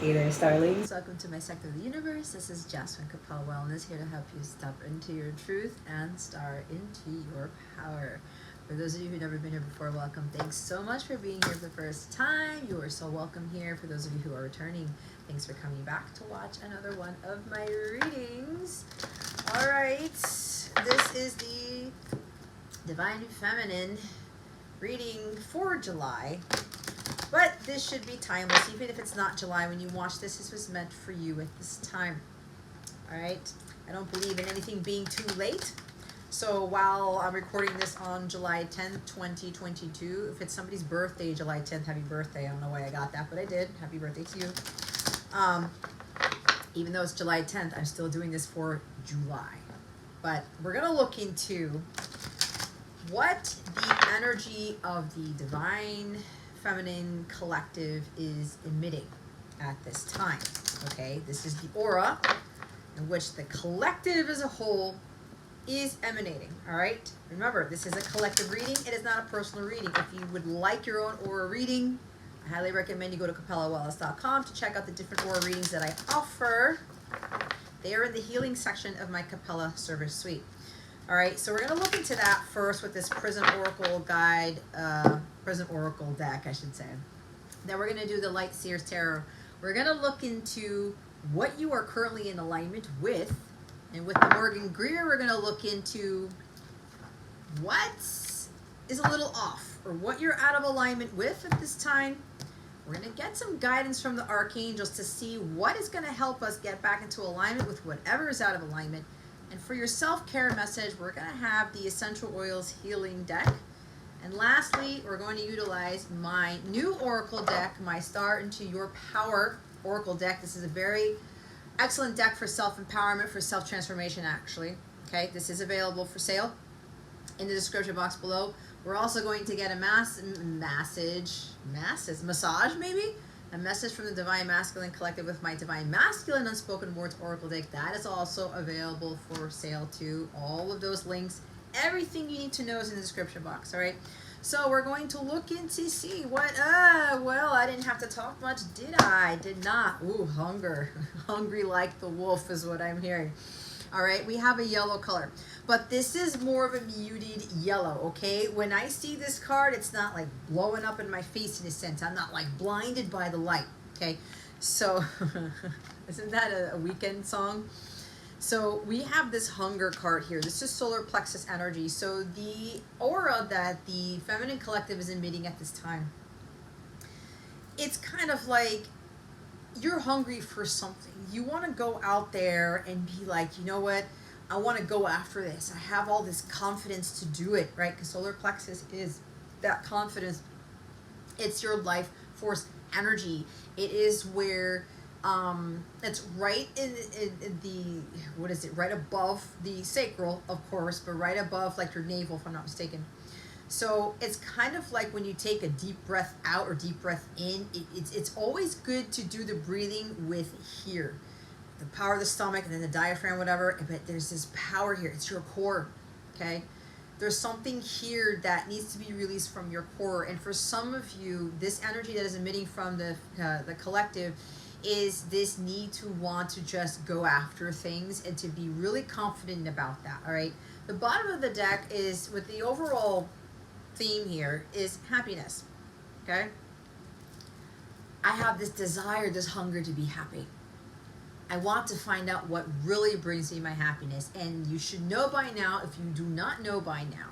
Hey there, Starlings. Welcome to my sector of the universe. This is Jasmine Capella Wellness, here to help you step into your truth and star into your power. For those of you who've never been here before, welcome. Thanks so much for being here for the first time. You are so welcome here. For those of you who are returning, thanks for coming back to watch another one of my readings. All right, this is the Divine Feminine reading for July. But this should be timeless, even if it's not July. When you watch this, this was meant for you at this time. All right? I don't believe in anything being too late. So while I'm recording this on July 10th, 2022, if it's somebody's birthday, July 10th, happy birthday. I don't know why I got that, but I did. Happy birthday to you. Even though it's July 10th, I'm still doing this for July. But we're going to look into what the energy of the Divine Feminine Collective is emitting at this time. Okay, this is the aura in which the collective as a whole is emanating. All right, remember, this is a collective reading. It is not a personal reading. If you would like your own aura reading, I highly recommend you go to CapellaWellness.com to check out the different aura readings that I offer. They are in the healing section of my Capella service suite. All right, so we're going to look into that first with this Prism Oracle guide, Prism Oracle deck, I should say. Then we're going to do the Light Seers Tarot. We're going to look into what you are currently in alignment with. And with the Morgan Greer, we're going to look into what is a little off or what you're out of alignment with at this time. We're going to get some guidance from the Archangels to see what is going to help us get back into alignment with whatever is out of alignment. And for your self-care message, we're going to have the Essential Oils Healing deck. And lastly, we're going to utilize my new Oracle deck, my Star into Your Power Oracle deck. This is a very excellent deck for self-empowerment, for self-transformation, actually. Okay, this is available for sale in the description box below. We're also going to get a massage, maybe? A message from the Divine Masculine Collective with my Divine Masculine Unspoken Words Oracle deck. That is also available for sale too. All of those links, everything you need to know is in the description box, all right? So we're going to look in to see what, well, I didn't have to talk much, did I? Did not. Ooh, hunger. Hungry like the wolf is what I'm hearing. All right, we have a yellow color, but this is more of a muted yellow, okay? When I see this card, it's not like blowing up in my face in a sense. I'm not like blinded by the light, okay? So, isn't that a weekend song? So we have this hunger card here. This is solar plexus energy. So the aura that the Feminine Collective is emitting at this time, it's kind of like you're hungry for something. You want to go out there and be like, you know what? I want to go after this. I have all this confidence to do it, right? Because solar plexus is that confidence. It's your life force energy. It is where it's right in the, what is it? Right above the sacral, of course, but right above like your navel, if I'm not mistaken. So it's kind of like when you take a deep breath out or deep breath in, it's always good to do the breathing with here. The power of the stomach and then the diaphragm, whatever, but there's this power here. It's your core, okay? There's something here that needs to be released from your core. And for some of you, this energy that is emitting from the collective is this need to want to just go after things and to be really confident about that, all right? The bottom of the deck is, with the overall theme here, is happiness, okay? I have this desire, this hunger to be happy. I want to find out what really brings me my happiness. And you should know by now, if you do not know by now,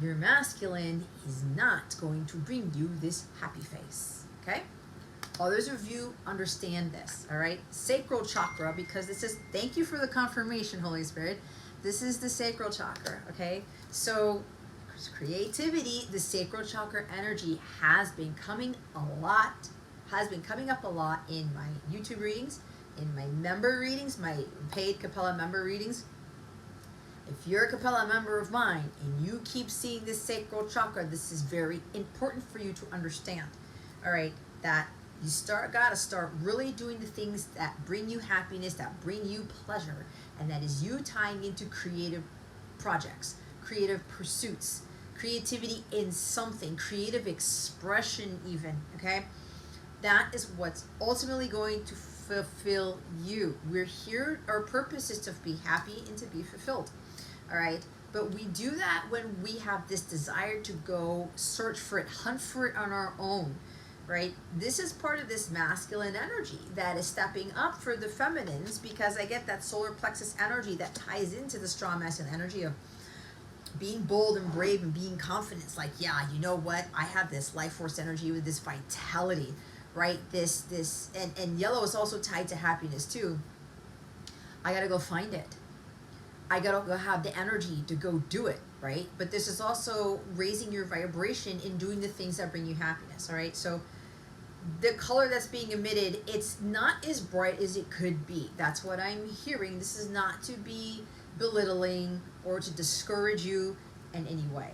your masculine is not going to bring you this happy face, okay? Others of you understand this, all right? Sacral chakra, because this is, thank you for the confirmation, Holy Spirit. This is the sacral chakra, okay? So creativity, the sacral chakra energy has been coming up a lot in my YouTube readings, in my member readings, my paid Capella member readings. If you're a Capella member of mine and you keep seeing this sacral chakra, this is very important for you to understand, all right, that you gotta start really doing the things that bring you happiness, that bring you pleasure, and that is you tying into creative projects, creative pursuits, creativity in something, creative expression even, okay? That is what's ultimately going to fulfill you. We're here, our purpose is to be happy and to be fulfilled. All right. But we do that when we have this desire to go search for it, hunt for it on our own, right? This is part of this masculine energy that is stepping up for the feminines, because I get that solar plexus energy that ties into the strong masculine energy of being bold and brave and being confident. It's like, yeah, you know what? I have this life force energy with this vitality, right? And yellow is also tied to happiness too. I got to go find it. I gotta go have the energy to go do it, right? But this is also raising your vibration in doing the things that bring you happiness, all right? So the color that's being emitted, it's not as bright as it could be. That's what I'm hearing. This is not to be belittling or to discourage you in any way.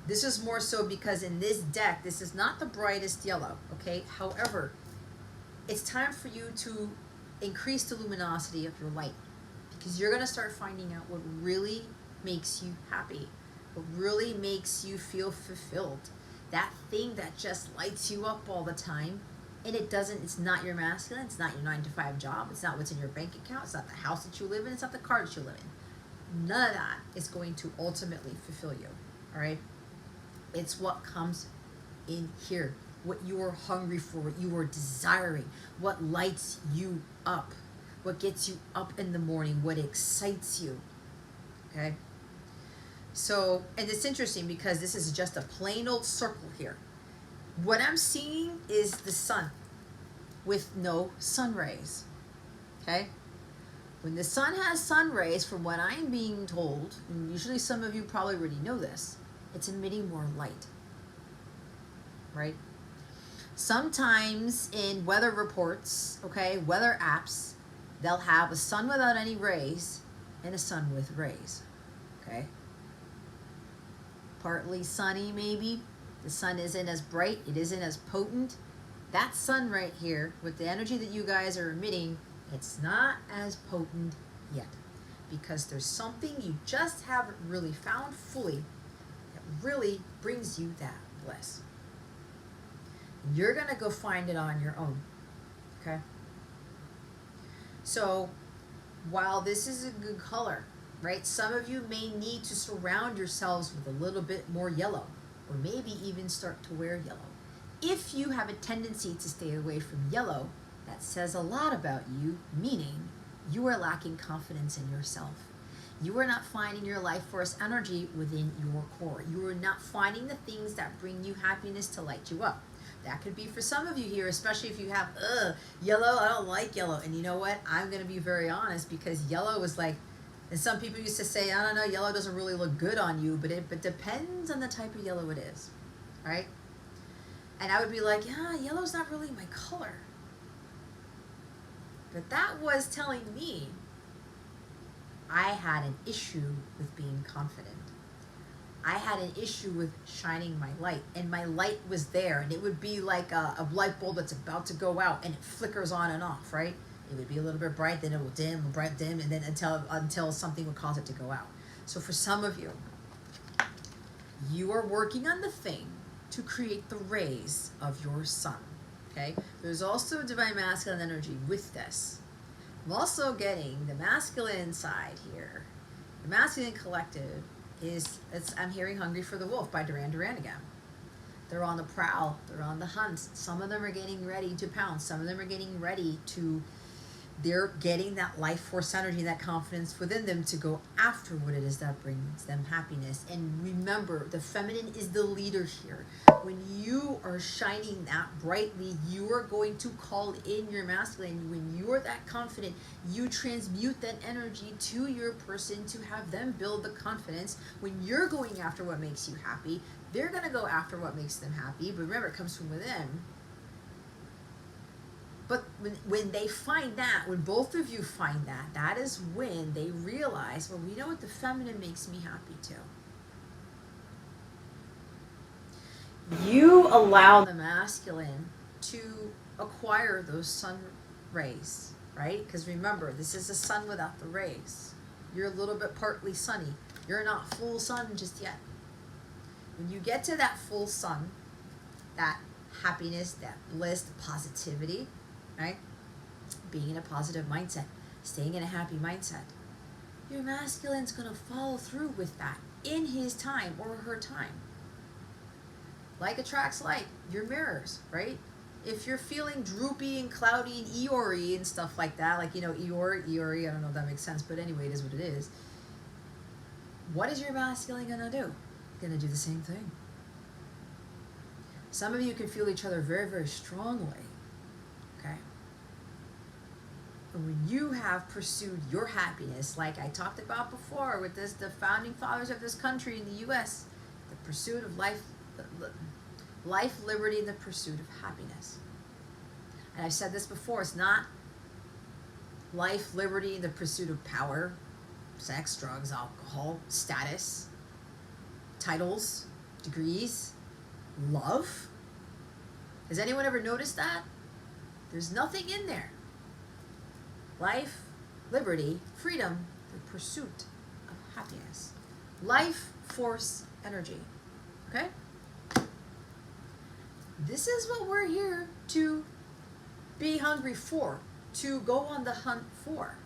This is more so because in this deck, this is not the brightest yellow, okay? However, it's time for you to increase the luminosity of your light, because you're going to start finding out what really makes you happy, what really makes you feel fulfilled. That thing that just lights you up all the time, and it's not your masculine, it's not your 9-to-5 job, it's not what's in your bank account, it's not the house that you live in, it's not the car that you live in. None of that is going to ultimately fulfill you, all right? It's what comes in here, what you are hungry for, what you are desiring, what lights you up, what gets you up in the morning, what excites you, okay? So, and it's interesting because this is just a plain old circle here. What I'm seeing is the sun with no sun rays, okay? When the sun has sun rays, from what I'm being told, and usually some of you probably already know this, it's emitting more light, right? Sometimes in weather reports, okay, weather apps, they'll have a sun without any rays and a sun with rays, okay? Partly sunny maybe. The sun isn't as bright, it isn't as potent. That sun right here, with the energy that you guys are emitting, it's not as potent yet, because there's something you just haven't really found fully that really brings you that bliss. You're gonna go find it on your own, okay? So while this is a good color, right, some of you may need to surround yourselves with a little bit more yellow, or maybe even start to wear yellow. If you have a tendency to stay away from yellow, that says a lot about you, meaning you are lacking confidence in yourself. You are not finding your life force energy within your core. You are not finding the things that bring you happiness to light you up. That could be for some of you here, especially if you have, yellow, I don't like yellow. And you know what? I'm going to be very honest, because yellow is like, and some people used to say, I don't know, yellow doesn't really look good on you, but it depends on the type of yellow it is, right? And I would be like, yeah, yellow's not really my color. But that was telling me I had an issue with being confident. I had an issue with shining my light, and my light was there, and it would be like a light bulb that's about to go out, and it flickers on and off, right? It would be a little bit bright, then it will dim, bright, dim, and then until something would cause it to go out. So for some of you, you are working on the thing to create the rays of your sun, okay? There's also divine masculine energy with this. I'm also getting the masculine side here. The masculine collective I'm hearing Hungry for the Wolf by Duran Duran again. They're on the prowl, they're on the hunt. Some of them are getting ready to pounce. Some of them are getting ready to, they're getting that life force energy, that confidence within them to go after what it is that brings them happiness. And remember, the feminine is the leader here. When you are shining that brightly, you are going to call in your masculine. When you're that confident, you transmute that energy to your person to have them build the confidence. When you're going after what makes you happy, they're going to go after what makes them happy. But remember, it comes from within. But when they find that, when both of you find that, that is when they realize, well, you know what, the feminine makes me happy too. You allow the masculine to acquire those sun rays, right? Because remember, this is a sun without the rays. You're a little bit partly sunny. You're not full sun just yet. When you get to that full sun, that happiness, that bliss, the positivity, right? Being in a positive mindset, staying in a happy mindset. Your masculine's going to follow through with that in his time or her time. Like attracts like, your mirrors, right? If you're feeling droopy and cloudy and Eeyore and stuff like that, like, you know, Eeyore, I don't know if that makes sense, but anyway, it is what it is. What is your masculine going to do? Going to do the same thing. Some of you can feel each other very, very strongly, okay? And when you have pursued your happiness, like I talked about before with this, the founding fathers of this country in the U.S., the pursuit of life, liberty, and the pursuit of happiness. And I've said this before, it's not life, liberty, and the pursuit of power, sex, drugs, alcohol, status, titles, degrees, love. Has anyone ever noticed that? There's nothing in there. Life, liberty, freedom, the pursuit of happiness. Life, force, energy. Okay? This is what we're here to be hungry for, to go on the hunt for.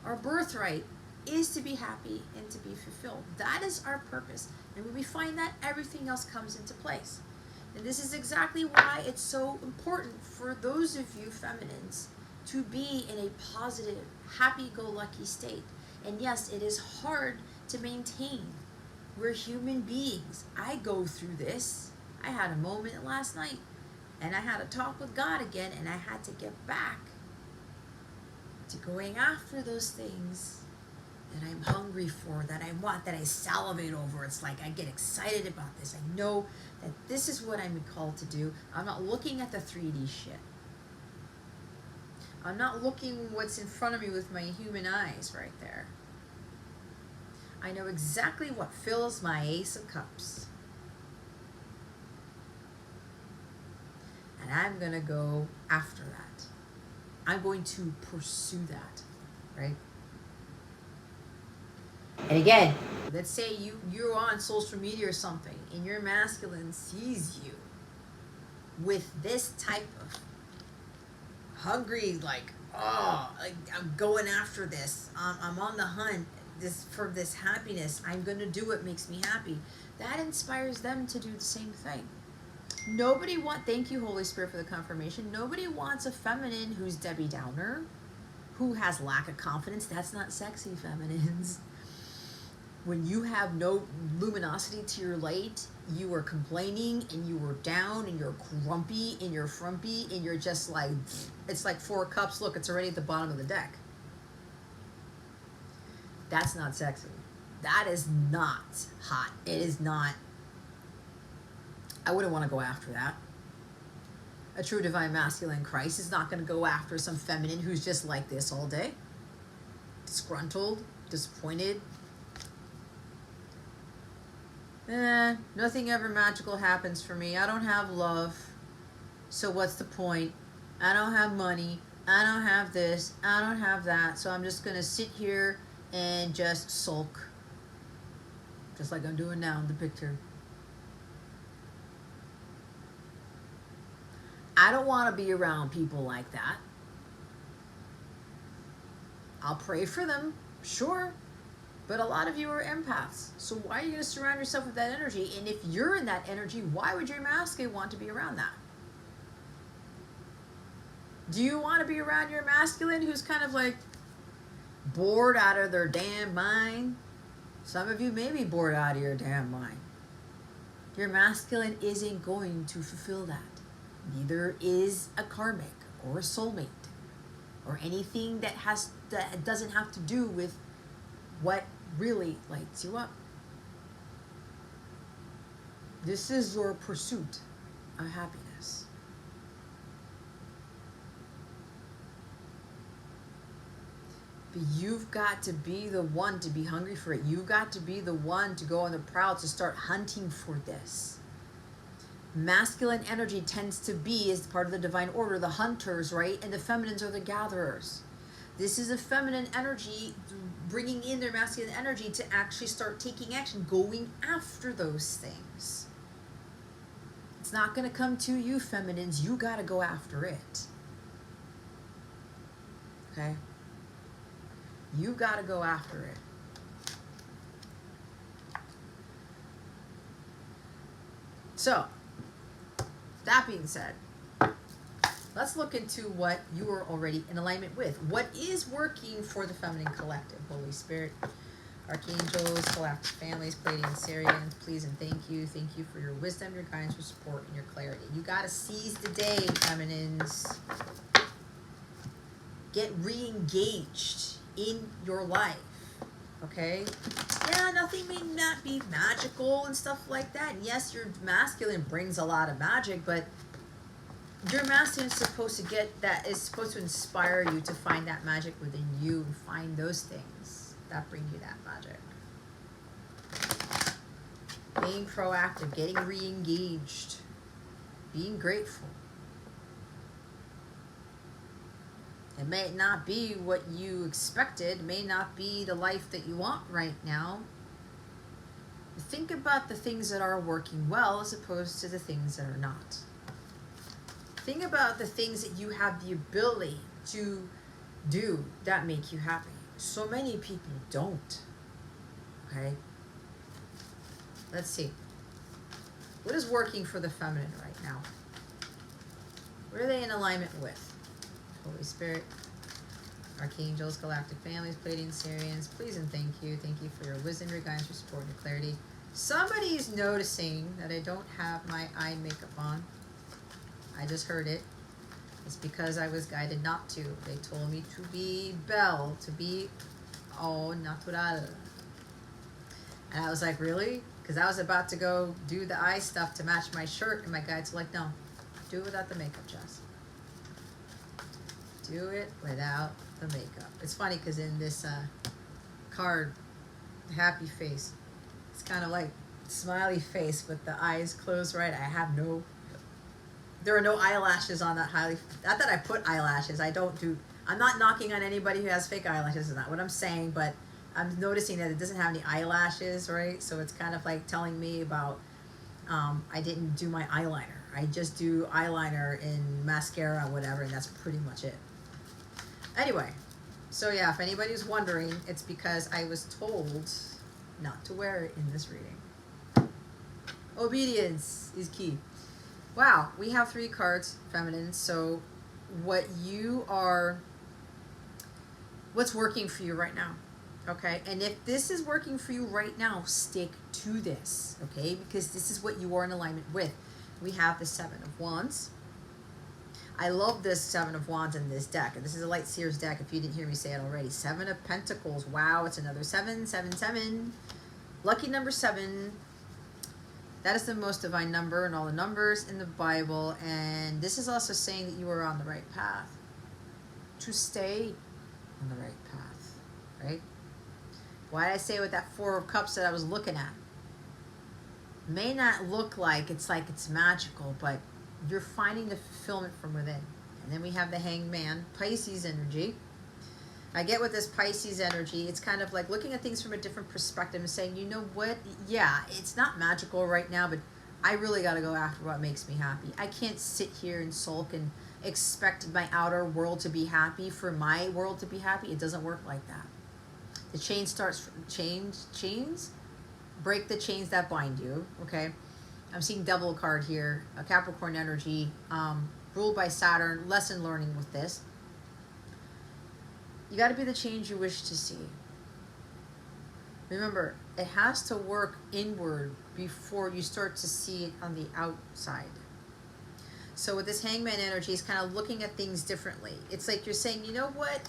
Our birthright is to be happy and to be fulfilled. That is our purpose. And when we find that, everything else comes into place. And this is exactly why it's so important for those of you feminines to be in a positive, happy-go-lucky state. And yes, it is hard to maintain. We're human beings. I go through this. I had a moment last night, and I had a talk with God again, and I had to get back to going after those things that I'm hungry for, that I want, that I salivate over. It's like I get excited about this. I know that this is what I'm called to do. I'm not looking at the 3D shit. I'm not looking what's in front of me with my human eyes right there. I know exactly what fills my Ace of Cups. And I'm going to go after that. I'm going to pursue that, right? And again, let's say you're on social media or something, and your masculine sees you with this type of hungry, like, oh, like, I'm going after this. I'm on the hunt for this happiness. I'm going to do what makes me happy. That inspires them to do the same thing. Thank you, Holy Spirit, for the confirmation. Nobody wants a feminine who's Debbie Downer, who has lack of confidence. That's not sexy, feminines. When you have no luminosity to your light, you are complaining and you are down and you're grumpy and you're frumpy and you're just like, it's like 4 cups. Look, it's already at the bottom of the deck. That's not sexy. That is not hot. It is not. I wouldn't want to go after that. A true divine masculine Christ is not going to go after some feminine who's just like this all day. Disgruntled, disappointed. Nothing ever magical happens for me. I don't have love. So what's the point? I don't have money. I don't have this. I don't have that. So I'm just going to sit here and just sulk. Just like I'm doing now in the picture. I don't want to be around people like that. I'll pray for them, sure. But a lot of you are empaths. So why are you going to surround yourself with that energy? And if you're in that energy, why would your masculine want to be around that? Do you want to be around your masculine who's kind of like bored out of their damn mind? Some of you may be bored out of your damn mind. Your masculine isn't going to fulfill that. Neither is a karmic or a soulmate or anything that doesn't have to do with what really lights you up. This is your pursuit of happiness. But you've got to be the one to be hungry for it. You've got to be the one to go on the prowl to start hunting for this. Masculine energy tends to be, as part of the divine order, the hunters, right? And the feminines are the gatherers. This is a feminine energy bringing in their masculine energy to actually start taking action, going after those things. It's not going to come to you, feminines. You got to go after it. Okay? You got to go after it. So, that being said, let's look into what you are already in alignment with. What is working for the feminine collective? Holy Spirit, Archangels, galactic families, Pleiadians, Sirians, please and thank you. Thank you for your wisdom, your guidance, your support, and your clarity. You got to seize the day, feminines. Get re-engaged in your life, okay? Yeah, nothing may not be magical and stuff like that. And yes, your masculine brings a lot of magic, but your masculine is supposed to get that, is supposed to inspire you to find that magic within you and find those things that bring you that magic. Being proactive, getting re-engaged, being grateful. It may not be what you expected, it may not be the life that you want right now. Think about the things that are working well as opposed to the things that are not. Think about the things that you have the ability to do that make you happy. So many people don't. Okay? Let's see. What is working for the feminine right now? What are they in alignment with? Holy Spirit, Archangels, galactic families, Pleiadians, Sirians, please and thank you. Thank you for your wisdom, your guidance, your support, and your clarity. Somebody's noticing that I don't have my eye makeup on. I just heard it. It's because I was guided not to. They told me to be belle, to be au natural. And I was like, really? Because I was about to go do the eye stuff to match my shirt, and my guides were like, no, do it without the makeup, Jess. Do it without the makeup. It's funny because in this card, happy face, it's kind of like smiley face with the eyes closed right. There are no eyelashes on that highly, not that I put eyelashes. I'm not knocking on anybody who has fake eyelashes. Is not what I'm saying, but I'm noticing that it doesn't have any eyelashes, right? So it's kind of like telling me about, I didn't do my eyeliner. I just do eyeliner and mascara and whatever, and that's pretty much it. Anyway, so yeah, if anybody's wondering, it's because I was told not to wear it in this reading. Obedience is key. Wow, we have 3 cards, feminine. So what's working for you right now? Okay, and if this is working for you right now, stick to this, okay? Because this is what you are in alignment with. We have the 7 of Wands. I love this 7 of Wands in this deck. This is a Light Seers deck, if you didn't hear me say it already. 7 of Pentacles. Wow, it's another 7, 7, 7. Lucky number 7. That is the most divine number in all the numbers in the Bible. And this is also saying that you are on the right path. To stay on the right path, right? Why did I say with that 4 of Cups that I was looking at? May not look like it's magical, but you're finding the fulfillment from within. And then we have the Hangman, Pisces energy. I get with this Pisces energy, it's kind of like looking at things from a different perspective and saying, you know what? Yeah, it's not magical right now, but I really got to go after what makes me happy. I can't sit here and sulk and expect my outer world to be happy for my world to be happy. It doesn't work like that. The chain starts from chains. Break the chains that bind you, okay? I'm seeing Devil card here, a Capricorn energy, ruled by Saturn, lesson learning with this. You got to be the change you wish to see. Remember, it has to work inward before you start to see it on the outside. So with this Hangman energy, it's kind of looking at things differently. It's like you're saying, you know what?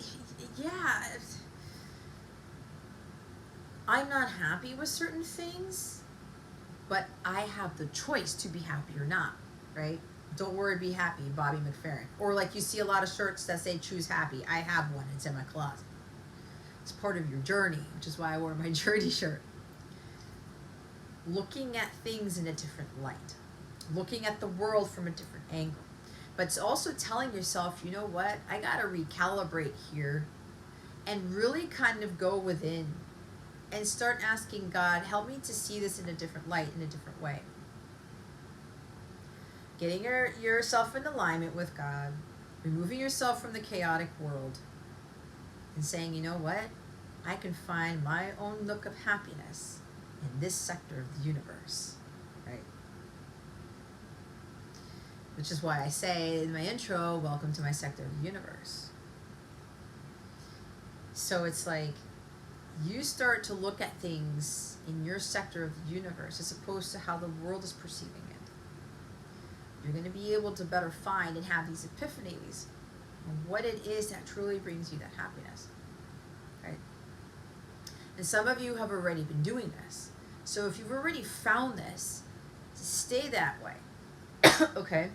Yeah, I'm not happy with certain things, but I have the choice to be happy or not, right? Don't worry, be happy, Bobby McFerrin. Or like you see a lot of shirts that say choose happy. I have one, it's in my closet. It's part of your journey, which is why I wore my journey shirt. Looking at things in a different light. Looking at the world from a different angle. But it's also telling yourself, you know what? I got to recalibrate here and really kind of go within and start asking God, help me to see this in a different light, in a different way. getting yourself in alignment with God, removing yourself from the chaotic world, and saying, you know what? I can find my own nook of happiness in this sector of the universe, right? Which is why I say in my intro, welcome to my sector of the universe. So it's like, you start to look at things in your sector of the universe as opposed to how the world is perceiving it. You're going to be able to better find and have these epiphanies on what it is that truly brings you that happiness, right? And some of you have already been doing this. So if you've already found this, stay that way, okay?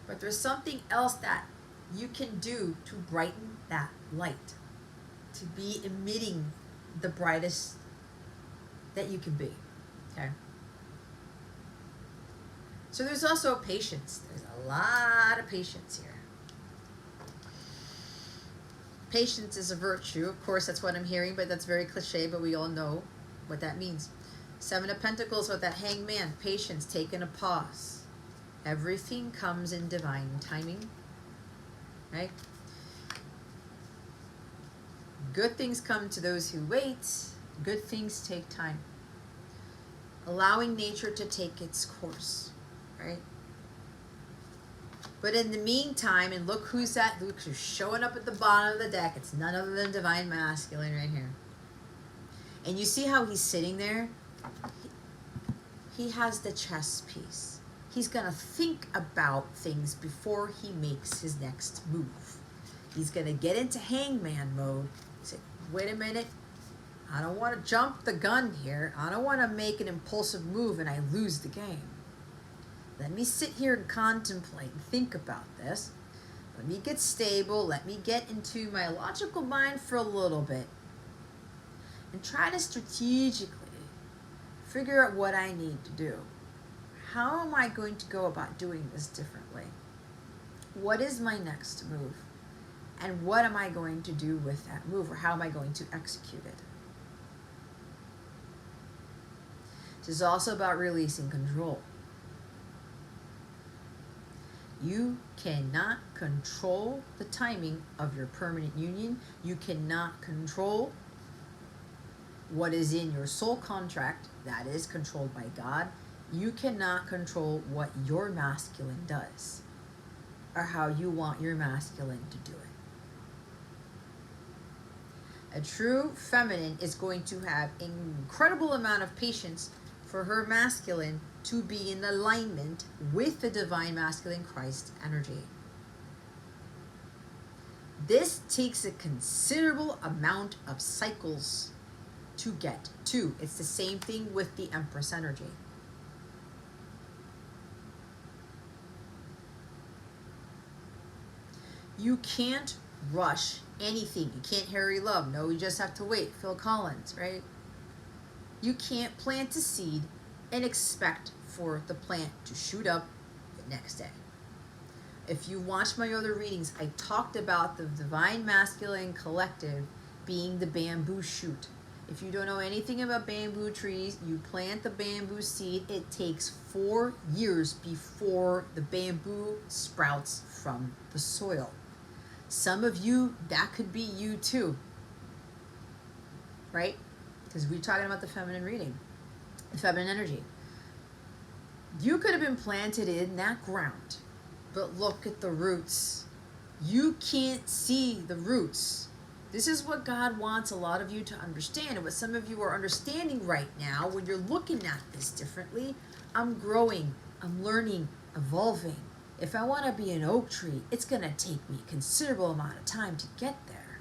But there's something else that you can do to brighten that light, to be emitting the brightest that you can be, okay? So there's also patience. There's a lot of patience here. Patience is a virtue. Of course, that's what I'm hearing, but that's very cliche, but we all know what that means. Seven of Pentacles with that hangman. Patience, taking a pause. Everything comes in divine timing, right? Good things come to those who wait. Good things take time. Allowing nature to take its course, right? But in the meantime, and look who's that, look who's showing up at the bottom of the deck. It's none other than Divine Masculine right here. And you see how he's sitting there? He has the chess piece. He's going to think about things before he makes his next move. He's going to get into hangman mode. Say, wait a minute. I don't want to jump the gun here. I don't want to make an impulsive move and I lose the game. Let me sit here and contemplate and think about this. Let me get stable. Let me get into my logical mind for a little bit. And try to strategically figure out what I need to do. How am I going to go about doing this differently? What is my next move? And what am I going to do with that move? Or how am I going to execute it? This is also about releasing control. You cannot control the timing of your permanent union. You cannot control what is in your soul contract. That is controlled by God. You cannot control what your masculine does or how you want your masculine to do it. A true feminine is going to have an incredible amount of patience for her masculine to be in alignment with the divine masculine Christ energy. This takes a considerable amount of cycles to get to. It's the same thing with the Empress energy. You can't rush anything. You can't hurry love. No, you just have to wait. Phil Collins, right? You can't plant a seed and expect for the plant to shoot up the next day. If you watch my other readings, I talked about the divine masculine collective being the bamboo shoot. If you don't know anything about bamboo trees, you plant the bamboo seed. It takes 4 years before the bamboo sprouts from the soil. Some of you, that could be you too, right? Because we're talking about the feminine reading, the feminine energy. You could have been planted in that ground, but look at the roots. You can't see the roots. This is what God wants a lot of you to understand, and what some of you are understanding right now when you're looking at this differently. I'm growing, I'm learning, evolving. If I want to be an oak tree, it's going to take me a considerable amount of time to get there.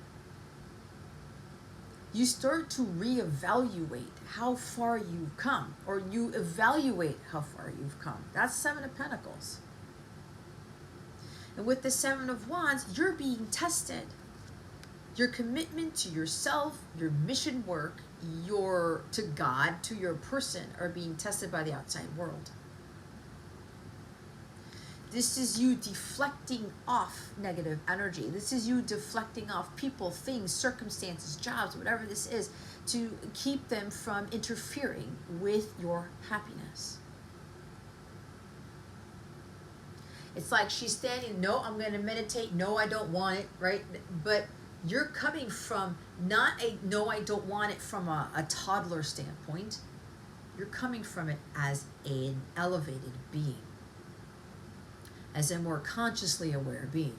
You start to reevaluate how far you've come, or you evaluate how far you've come. That's Seven of Pentacles. And with the Seven of Wands, you're being tested. Your commitment to yourself, your mission work, to God, to your person, are being tested by the outside world. This is you deflecting off negative energy. This is you deflecting off people, things, circumstances, jobs, whatever this is, to keep them from interfering with your happiness. It's like she's standing, no, I'm going to meditate, no, I don't want it, right? But you're coming from not a no, I don't want it from a toddler standpoint. You're coming from it as an elevated being, as a more consciously aware being.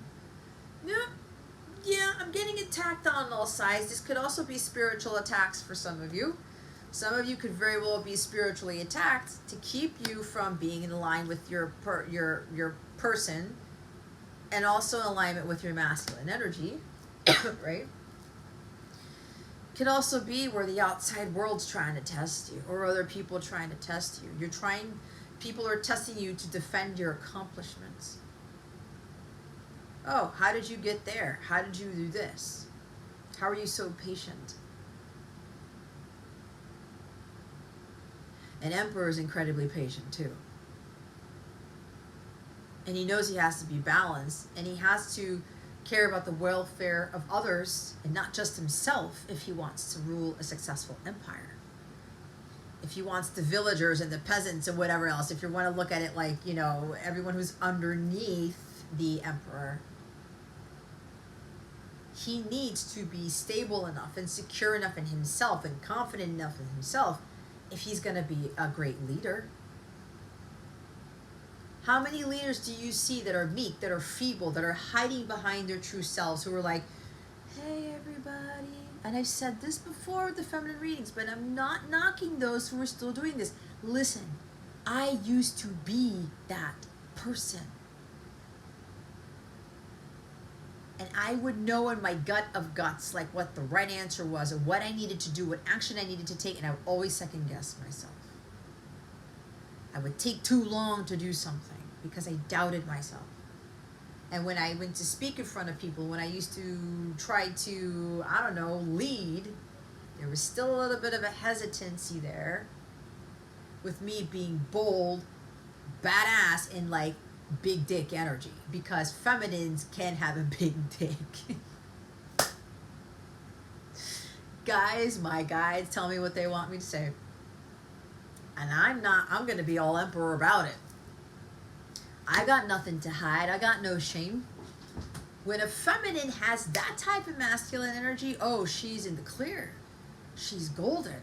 Yeah, I'm getting attacked on all sides. This could also be spiritual attacks for some of you. Some of you could very well be spiritually attacked to keep you from being in line with your person, and also in alignment with your masculine energy, right? Could also be where the outside world's trying to test you, or other people trying to test you. People are testing you to defend your accomplishments. Oh, how did you get there? How did you do this? How are you so patient? An emperor is incredibly patient too. And he knows he has to be balanced, and he has to care about the welfare of others and not just himself if he wants to rule a successful empire. If he wants the villagers and the peasants and whatever else, if you want to look at it like, everyone who's underneath the emperor, he needs to be stable enough and secure enough in himself and confident enough in himself if he's going to be a great leader. How many leaders do you see that are meek, that are feeble, that are hiding behind their true selves, who are like, hey, everybody. And I've said this before with the feminine readings, but I'm not knocking those who are still doing this. Listen, I used to be that person. And I would know in my gut of guts, like what the right answer was, or what I needed to do, what action I needed to take, and I would always second guess myself. I would take too long to do something because I doubted myself. And when I went to speak in front of people, when I used to try to, lead, there was still a little bit of a hesitancy there with me being bold, badass, and like big dick energy, because feminines can have a big dick. Guys, my guides tell me what they want me to say. And I'm going to be all emperor about it. I got nothing to hide. I got no shame. When a feminine has that type of masculine energy, oh, she's in the clear. She's golden.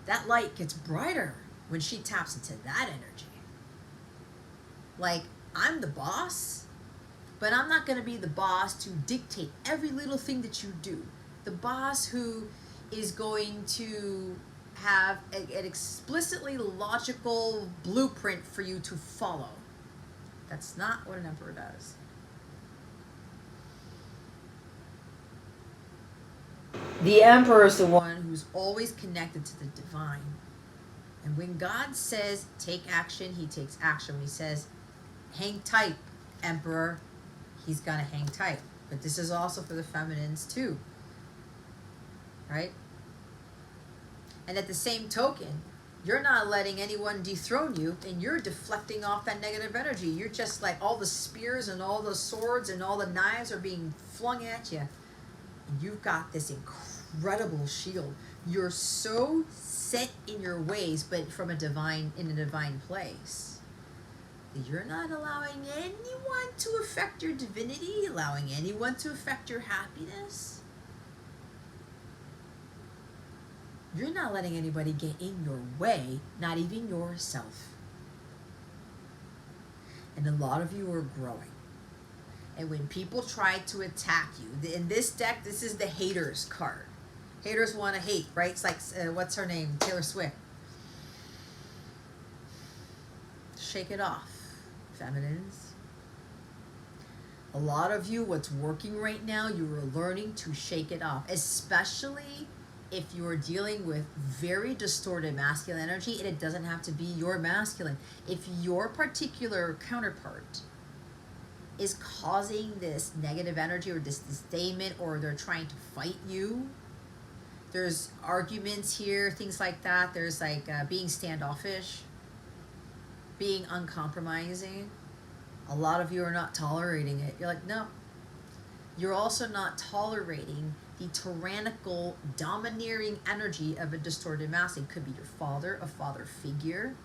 That light gets brighter when she taps into that energy. Like, I'm the boss, but I'm not going to be the boss to dictate every little thing that you do. The boss who is going to have an explicitly logical blueprint for you to follow. That's not what an emperor does. The emperor is the one who's always connected to the divine. And when God says take action, he takes action. When he says hang tight, emperor, he's gonna hang tight. But this is also for the feminines too, right? And at the same token, you're not letting anyone dethrone you, and you're deflecting off that negative energy. You're just like, all the spears and all the swords and all the knives are being flung at you. And you've got this incredible shield. You're so set in your ways, but in a divine place. You're not allowing anyone to affect your divinity, allowing anyone to affect your happiness. You're not letting anybody get in your way, not even yourself. And a lot of you are growing. And when people try to attack you, in this deck, this is the haters card. Haters want to hate, right? It's like, what's her name? Taylor Swift. Shake it off, feminines. A lot of you, what's working right now, you are learning to shake it off, especially if you're dealing with very distorted masculine energy, and it doesn't have to be your masculine. If your particular counterpart is causing this negative energy or this disdainment, or they're trying to fight you, there's arguments here, things like that. There's like being standoffish, being uncompromising. A lot of you are not tolerating it. You're like, no. You're also not tolerating the tyrannical, domineering energy of a distorted masculine. Could be your father, a father figure.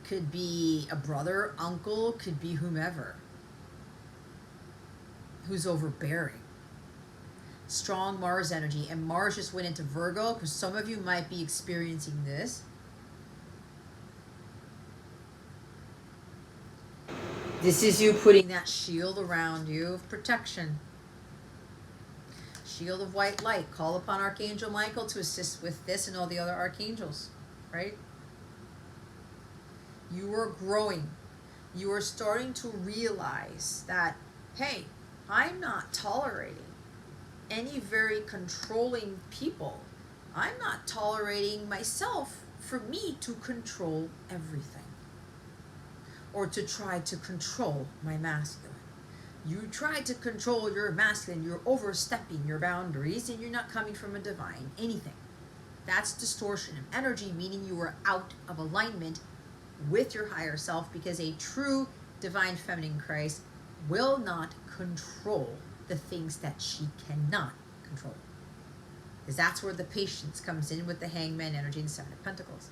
could be a brother, uncle, could be whomever who's overbearing. Strong Mars energy, and Mars just went into Virgo, because some of you might be experiencing this. This is you putting that shield around you of protection. Shield of white light. Call upon Archangel Michael to assist with this and all the other archangels, right? You are growing. You are starting to realize that, hey, I'm not tolerating any very controlling people. I'm not tolerating myself for me to control everything, or to try to control my masculine. You try to control your masculine, you're overstepping your boundaries, and you're not coming from a divine anything. That's distortion of energy, meaning you are out of alignment with your higher self, because a true divine feminine Christ will not control the things that she cannot control. Because that's where the patience comes in with the Hangman energy and Seven of Pentacles.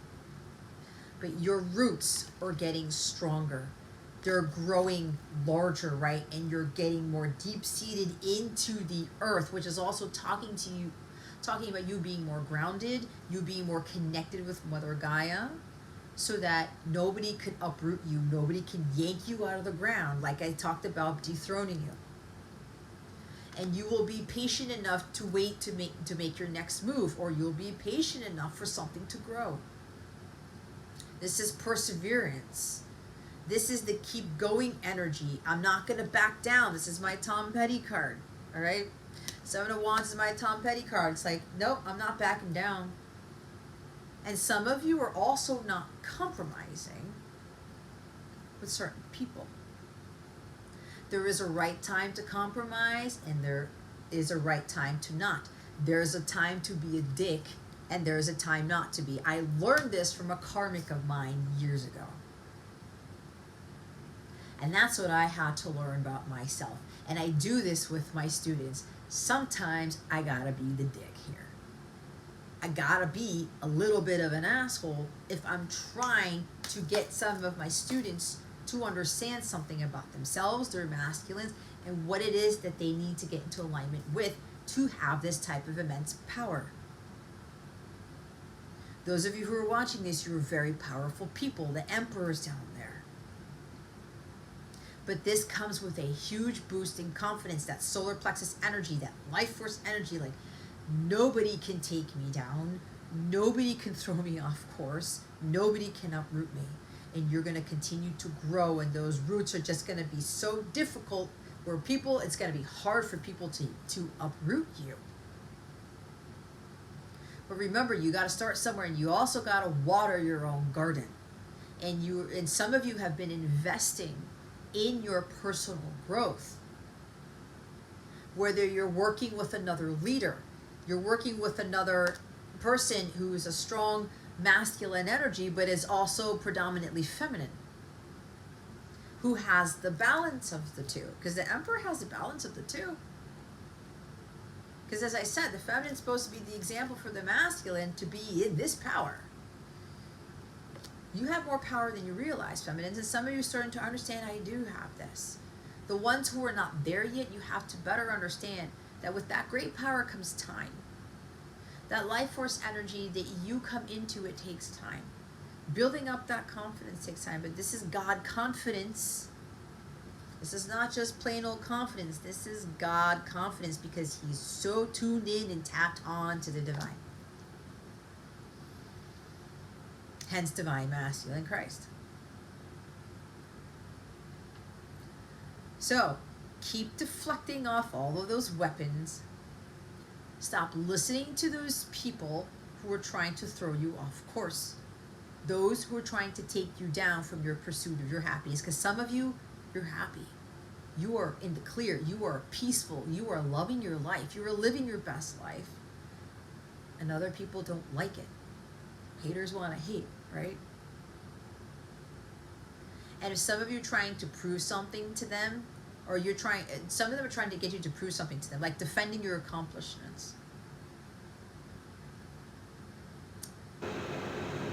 But your roots are getting stronger. They're growing larger, right? And you're getting more deep-seated into the earth, which is also talking about you being more grounded, you being more connected with Mother Gaia, so that nobody could uproot you, nobody can yank you out of the ground, like I talked about dethroning you. And you will be patient enough to wait to make your next move, or you'll be patient enough for something to grow. This is perseverance. This is the keep going energy. I'm not going to back down. This is my Tom Petty card. All right? Seven of Wands is my Tom Petty card. It's like, nope, I'm not backing down. And some of you are also not compromising with certain people. There is a right time to compromise, and there is a right time to not. There's a time to be a dick, and there's a time not to be. I learned this from a karmic of mine years ago. And that's what I had to learn about myself. And I do this with my students. Sometimes I gotta be the dick here. I gotta be a little bit of an asshole if I'm trying to get some of my students to understand something about themselves, their masculines, and what it is that they need to get into alignment with to have this type of immense power. Those of you who are watching this, you're very powerful people. The Emperor's down there. But this comes with a huge boost in confidence, that solar plexus energy, that life force energy. Like, nobody can take me down. Nobody can throw me off course. Nobody can uproot me. And you're going to continue to grow, and those roots are just going to be so difficult where it's going to be hard for people to uproot you. But remember, you got to start somewhere, and you also got to water your own garden. And some of you have been investing in your personal growth. Whether you're working with another leader, you're working with another person who is a strong masculine energy, but is also predominantly feminine, who has the balance of the two, because the Emperor has the balance of the two. Because as I said, the feminine is supposed to be the example for the masculine to be in this power. You have more power than you realize, feminines, and some of you are starting to understand I do have this. The ones who are not there yet, you have to better understand that with that great power comes time. That life force energy that you come into, it takes time. Building up that confidence takes time, but this is God confidence. This is not just plain old confidence. This is God confidence, because he's so tuned in and tapped on to the divine. Hence divine masculine Christ. So keep deflecting off all of those weapons. Stop listening to those people who are trying to throw you off course. Those who are trying to take you down from your pursuit of your happiness. Because some of you, you're happy. You are in the clear. You are peaceful. You are loving your life. You are living your best life. And other people don't like it. Haters want to hate, right? And if some of you are trying to prove something to them, or some of them are trying to get you to prove something to them, like defending your accomplishments.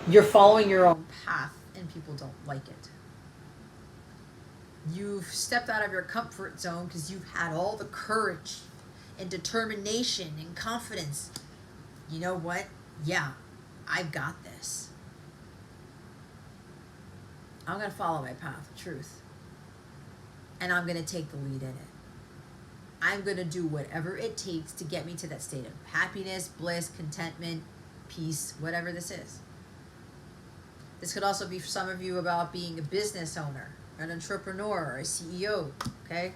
You're following your own path, and people don't like it. You've stepped out of your comfort zone because you've had all the courage and determination and confidence. You know what? Yeah, I've got this. I'm going to follow my path of truth. And I'm going to take the lead in it. I'm going to do whatever it takes to get me to that state of happiness, bliss, contentment, peace, whatever this is. This could also be for some of you about being a business owner, an entrepreneur, or a CEO, okay?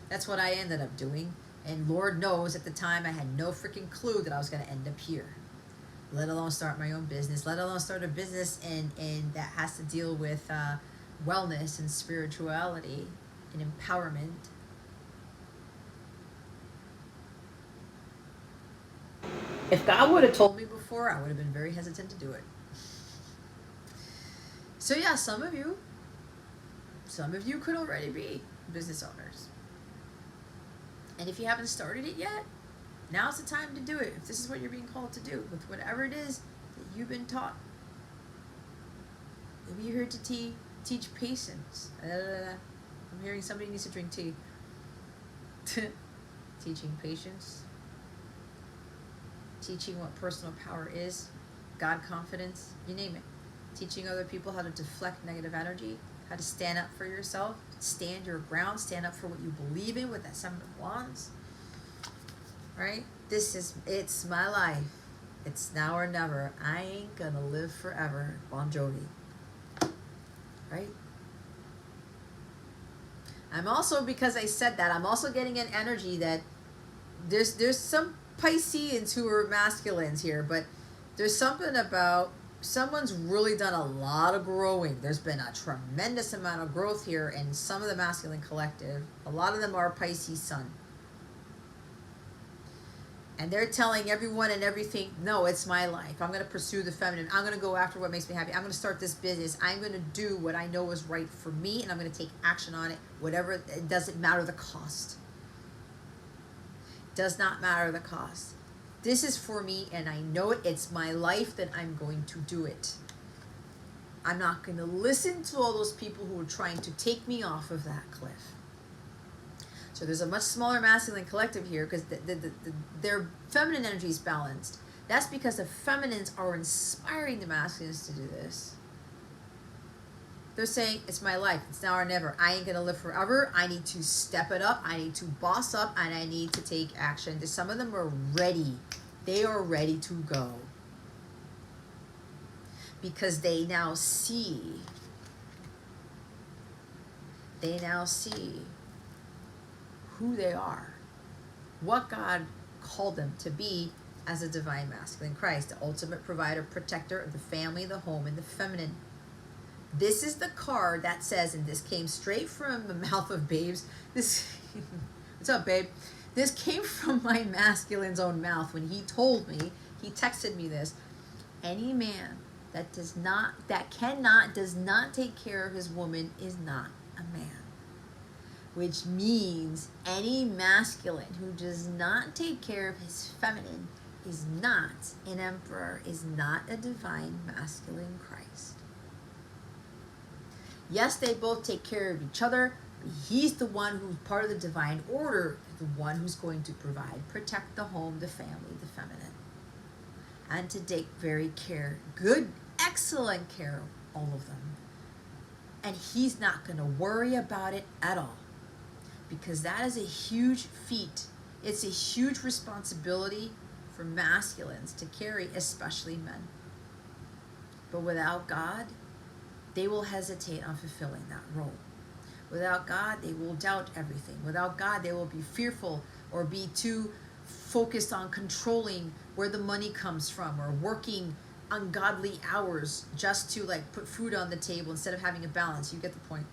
That's what I ended up doing. And Lord knows at the time I had no freaking clue that I was going to end up here. Let alone start my own business, let alone start a business and that has to deal with wellness and spirituality and empowerment. If God would have told me before, I would have been very hesitant to do it. So yeah, some of you could already be business owners. And if you haven't started it yet, now's the time to do it. If this is what you're being called to do, with whatever it is that you've been taught. Maybe you're here to teach patience. I'm hearing somebody needs to drink tea. Teaching patience. Teaching what personal power is. God confidence. You name it. Teaching other people how to deflect negative energy. How to stand up for yourself. Stand your ground. Stand up for what you believe in with that Seven of Wands. Right? It's my life. It's now or never. I ain't gonna live forever. Bon Jovi. Right? I'm also, because I said that, I'm also getting an energy that there's some Pisceans who are masculines here, but there's something about someone's really done a lot of growing. There's been a tremendous amount of growth here in some of the masculine collective. A lot of them are Pisces sun. And they're telling everyone and everything, no, it's my life. I'm going to pursue the feminine. I'm going to go after what makes me happy. I'm going to start this business. I'm going to do what I know is right for me, and I'm going to take action on it. Whatever, it doesn't matter the cost. Does not matter the cost. This is for me, and I know it. It's my life, then I'm going to do it. I'm not going to listen to all those people who are trying to take me off of that cliff. So there's a much smaller masculine collective here because their feminine energy is balanced. That's because the feminines are inspiring the masculines to do this. They're saying, it's my life. It's now or never. I ain't going to live forever. I need to step it up. I need to boss up, and I need to take action. Some of them are ready. They are ready to go. Because they now see. Who they are, what God called them to be as a divine masculine Christ, the ultimate provider, protector of the family, the home, and the feminine. This is the card that says, and this came straight from the mouth of Babes. What's up, babe? This came from my masculine's own mouth when he told me, he texted me this. Any man that does not take care of his woman is not a man. Which means any masculine who does not take care of his feminine is not an emperor, is not a divine masculine Christ. Yes, they both take care of each other, but he's the one who's part of the divine order, the one who's going to provide, protect the home, the family, the feminine. And to take good, excellent care of all of them. And he's not going to worry about it at all. Because that is a huge feat. It's a huge responsibility for masculines to carry, especially men. But without God, they will hesitate on fulfilling that role. Without God, they will doubt everything. Without God, they will be fearful or be too focused on controlling where the money comes from or working ungodly hours just to put food on the table instead of having a balance. You get the point.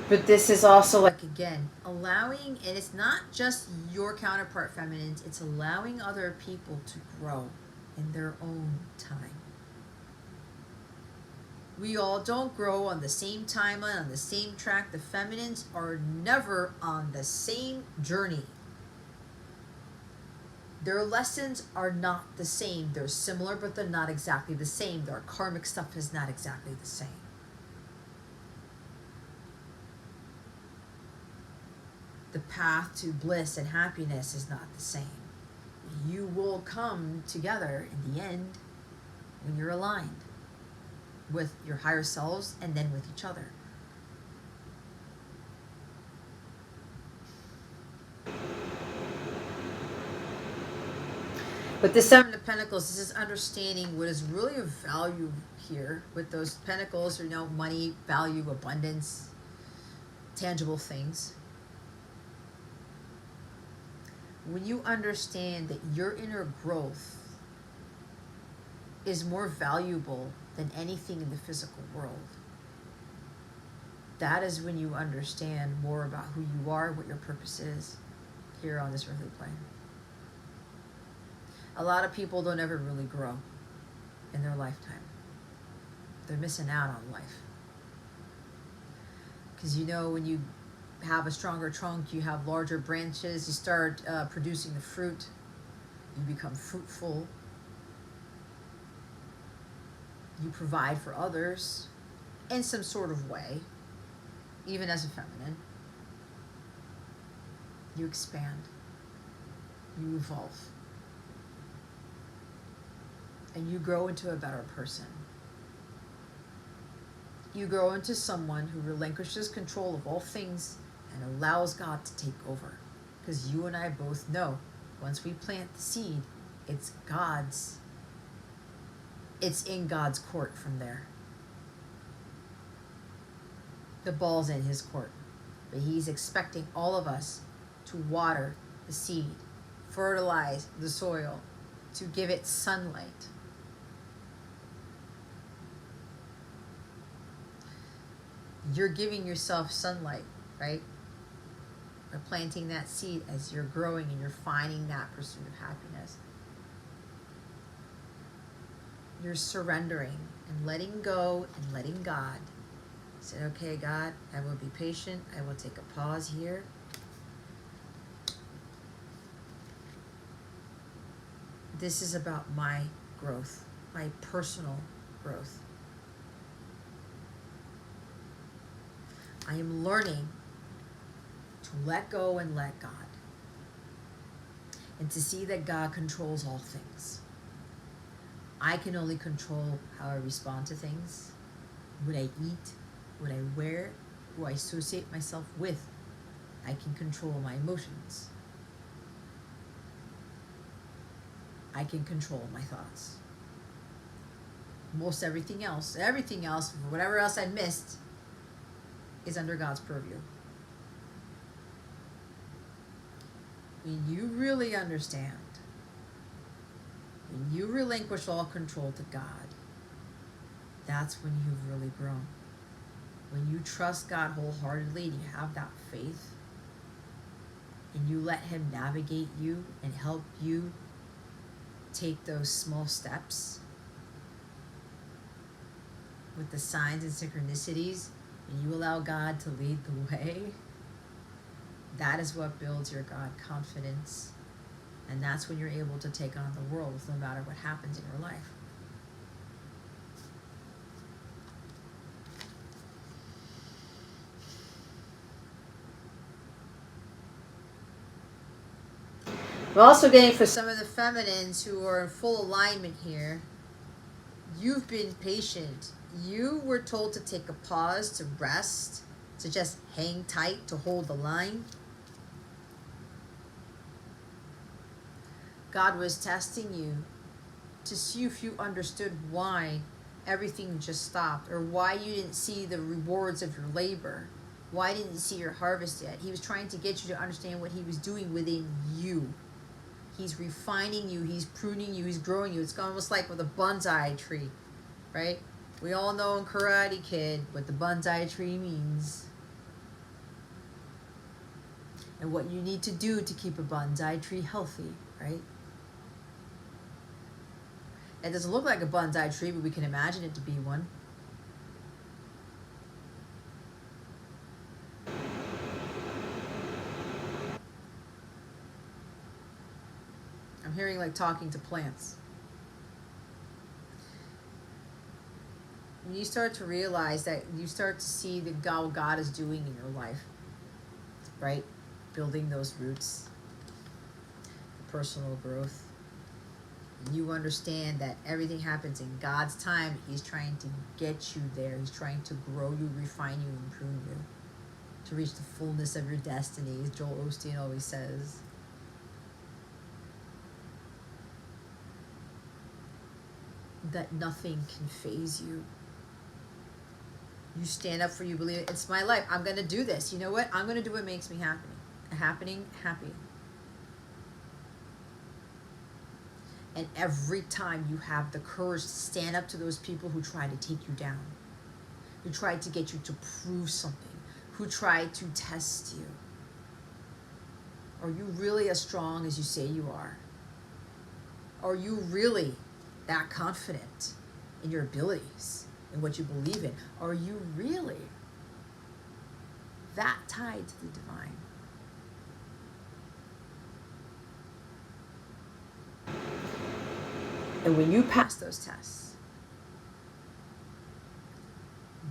But this is also again, allowing, and it's not just your counterpart feminines, it's allowing other people to grow in their own time. We all don't grow on the same timeline, on the same track. The feminines are never on the same journey. Their lessons are not the same. They're similar, but they're not exactly the same. Their karmic stuff is not exactly the same. The path to bliss and happiness is not the same. You will come together in the end when you're aligned with your higher selves and then with each other. But the Seven of Pentacles, this is understanding what is really of value here with those pentacles, you know, money, value, abundance, tangible things. When you understand that your inner growth is more valuable than anything in the physical world, that is when you understand more about who you are, what your purpose is here on this earthly plane. A lot of people don't ever really grow in their lifetime. They're missing out on life. Because you know, when you have a stronger trunk, you have larger branches, you start producing the fruit, you become fruitful, you provide for others in some sort of way, even as a feminine. You expand, you evolve, and you grow into a better person. You grow into someone who relinquishes control of all things and allows God to take over. Because you and I both know, once we plant the seed, it's God's. It's in God's court from there. The ball's in his court. But he's expecting all of us to water the seed, fertilize the soil, to give it sunlight. You're giving yourself sunlight, right? By planting that seed as you're growing and you're finding that pursuit of happiness. You're surrendering and letting go and letting God. Say, okay, God, I will be patient. I will take a pause here. This is about my growth, my personal growth. I am learning to let go and let God. And to see that God controls all things. I can only control how I respond to things, what I eat, what I wear, who I associate myself with. I can control my emotions. I can control my thoughts. Most everything else, whatever else I missed, is under God's purview. When you really understand, when you relinquish all control to God, that's when you've really grown. When you trust God wholeheartedly and you have that faith, and you let him navigate you and help you take those small steps with the signs and synchronicities, and you allow God to lead the way, that is what builds your God confidence. And that's when you're able to take on the world no matter what happens in your life. We're also getting for some of the feminines who are in full alignment here, you've been patient. You were told to take a pause, to rest, to just hang tight, to hold the line. God was testing you to see if you understood why everything just stopped, or why you didn't see the rewards of your labor, why didn't you see your harvest yet. He was trying to get you to understand what he was doing within you. He's refining you, he's pruning you, he's growing you. It's almost like with a bonsai tree, right? We all know in Karate Kid what the bonsai tree means. And what you need to do to keep a bonsai tree healthy, right? It doesn't look like a bonsai tree, but we can imagine it to be one. hearing like talking to plants. When you start to realize that, you start to see the God, what God is doing in your life, right? Building those roots, personal growth. And you understand that everything happens in God's time. He's trying to get you there. He's trying to grow you, refine you, and prune you to reach the fullness of your destiny, as Joel Osteen always says. That nothing can faze you. You stand up for you, believe it. It's my life. I'm going to do this. You know what? I'm going to do what makes me happy. Happy. And every time you have the courage to stand up to those people who try to take you down, who try to get you to prove something, who try to test you, are you really as strong as you say you are? Are you really that confident in your abilities, in what you believe in? Are you really that tied to the divine? And when you pass those tests,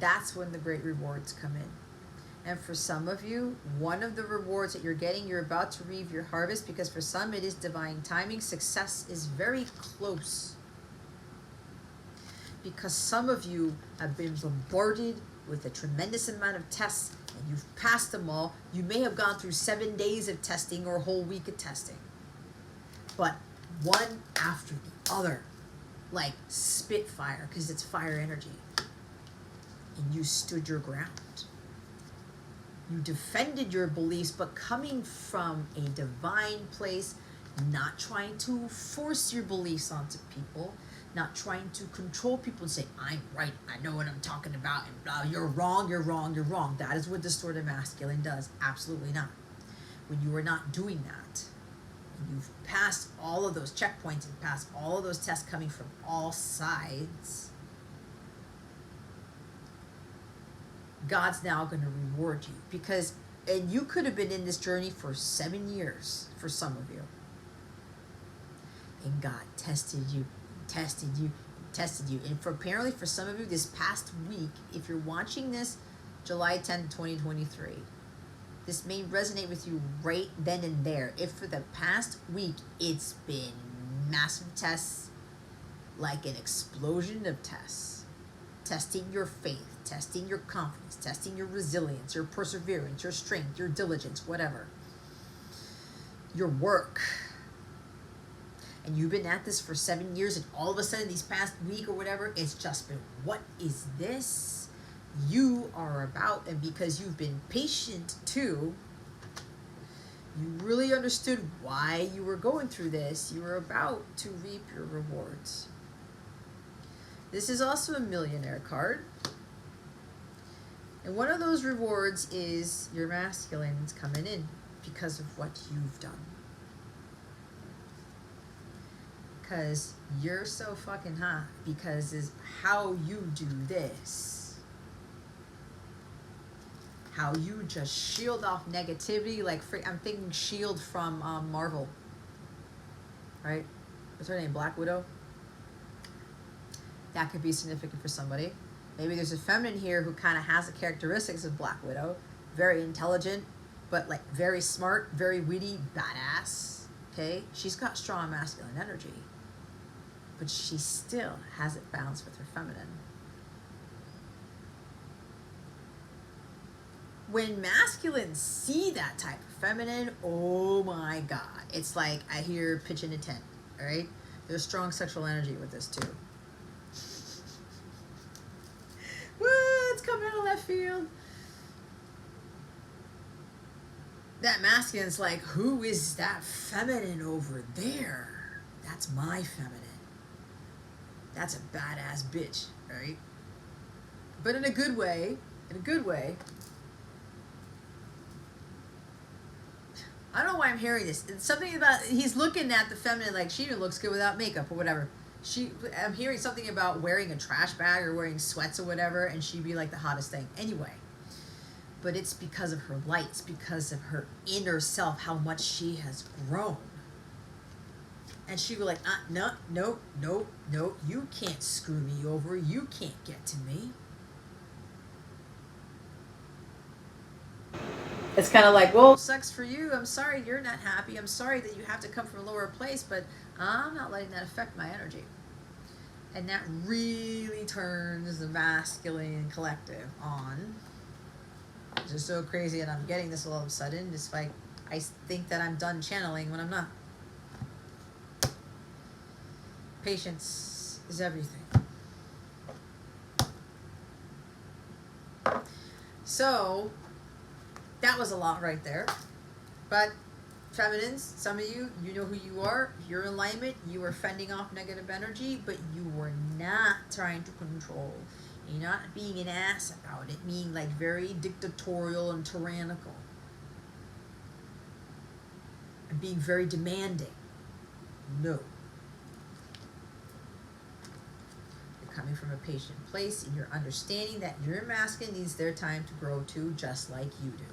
that's when the great rewards come in. And for some of you, one of the rewards that you're getting, you're about to reap your harvest, because for some it is divine timing. Success is very close. Because some of you have been bombarded with a tremendous amount of tests, and you've passed them all. You may have gone through 7 days of testing or a whole week of testing. But one after the other, like spitfire, because it's fire energy. And you stood your ground. You defended your beliefs, but coming from a divine place, not trying to force your beliefs onto people, not trying to control people and say, I'm right, I know what I'm talking about, and you're wrong, you're wrong, you're wrong. That is what distorted masculine does. Absolutely not. When you are not doing that, and you've passed all of those checkpoints and passed all of those tests coming from all sides, God's now going to reward you. Because, and you could have been in this journey for 7 years for some of you. And God tested you, tested you, tested you. And apparently for some of you this past week, if you're watching this July 10th, 2023, this may resonate with you right then and there. If for the past week it's been massive tests, like an explosion of tests, testing your faith, testing your confidence, testing your resilience, your perseverance, your strength, your diligence, whatever, your work. And you've been at this for 7 years, and all of a sudden these past week or whatever, it's just been, what is this? You are about, and because you've been patient too, you really understood why you were going through this. You were about to reap your rewards. This is also a millionaire card. And one of those rewards is your masculines coming in because of what you've done. Because you're so fucking hot, because is how you do this. How you just shield off negativity, like I'm thinking S.H.I.E.L.D. from Marvel, right? What's her name? Black Widow? That could be significant for somebody. Maybe there's a feminine here who kind of has the characteristics of Black Widow. Very intelligent, but like very smart, very witty, badass, okay? She's got strong masculine energy, but she still has it balanced with her feminine. When masculines see that type of feminine, oh my God. It's like I hear pitch in a tent, all right? There's strong sexual energy with this too. It's coming out of left field. That masculine's like, who is that feminine over there? That's my feminine. That's a badass bitch, right? But in a good way, I don't know why I'm hearing this. It's something about, he's looking at the feminine like she even looks good without makeup or whatever. I'm hearing something about wearing a trash bag or wearing sweats or whatever, and she'd be like the hottest thing. Anyway, but it's because of her lights, because of her inner self, how much she has grown. And she was like, no, no, no, no, you can't screw me over. You can't get to me. It's kind of like, well, sucks for you. I'm sorry you're not happy. I'm sorry that you have to come from a lower place, but I'm not letting that affect my energy. And that really turns the masculine collective on. It's just so crazy, and I'm getting this all of a sudden. Just like, I think that I'm done channeling when I'm not. Patience is everything. So, that was a lot right there. But feminines, some of you, you know who you are. You're in alignment. You are fending off negative energy, but you were not trying to control. You're not being an ass about it, being like very dictatorial and tyrannical. And being very demanding. No. You're coming from a patient place, and you're understanding that your masculine needs their time to grow too, just like you do.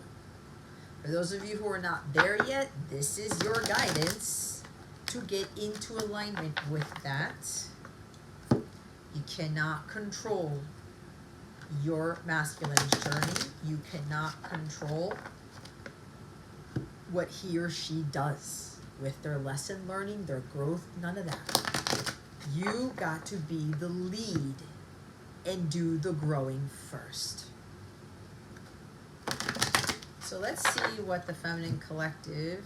For those of you who are not there yet, this is your guidance to get into alignment with that. You cannot control your masculine's journey. You cannot control what he or she does with their lesson learning, their growth, none of that. You got to be the lead and do the growing first. So let's see what the feminine collective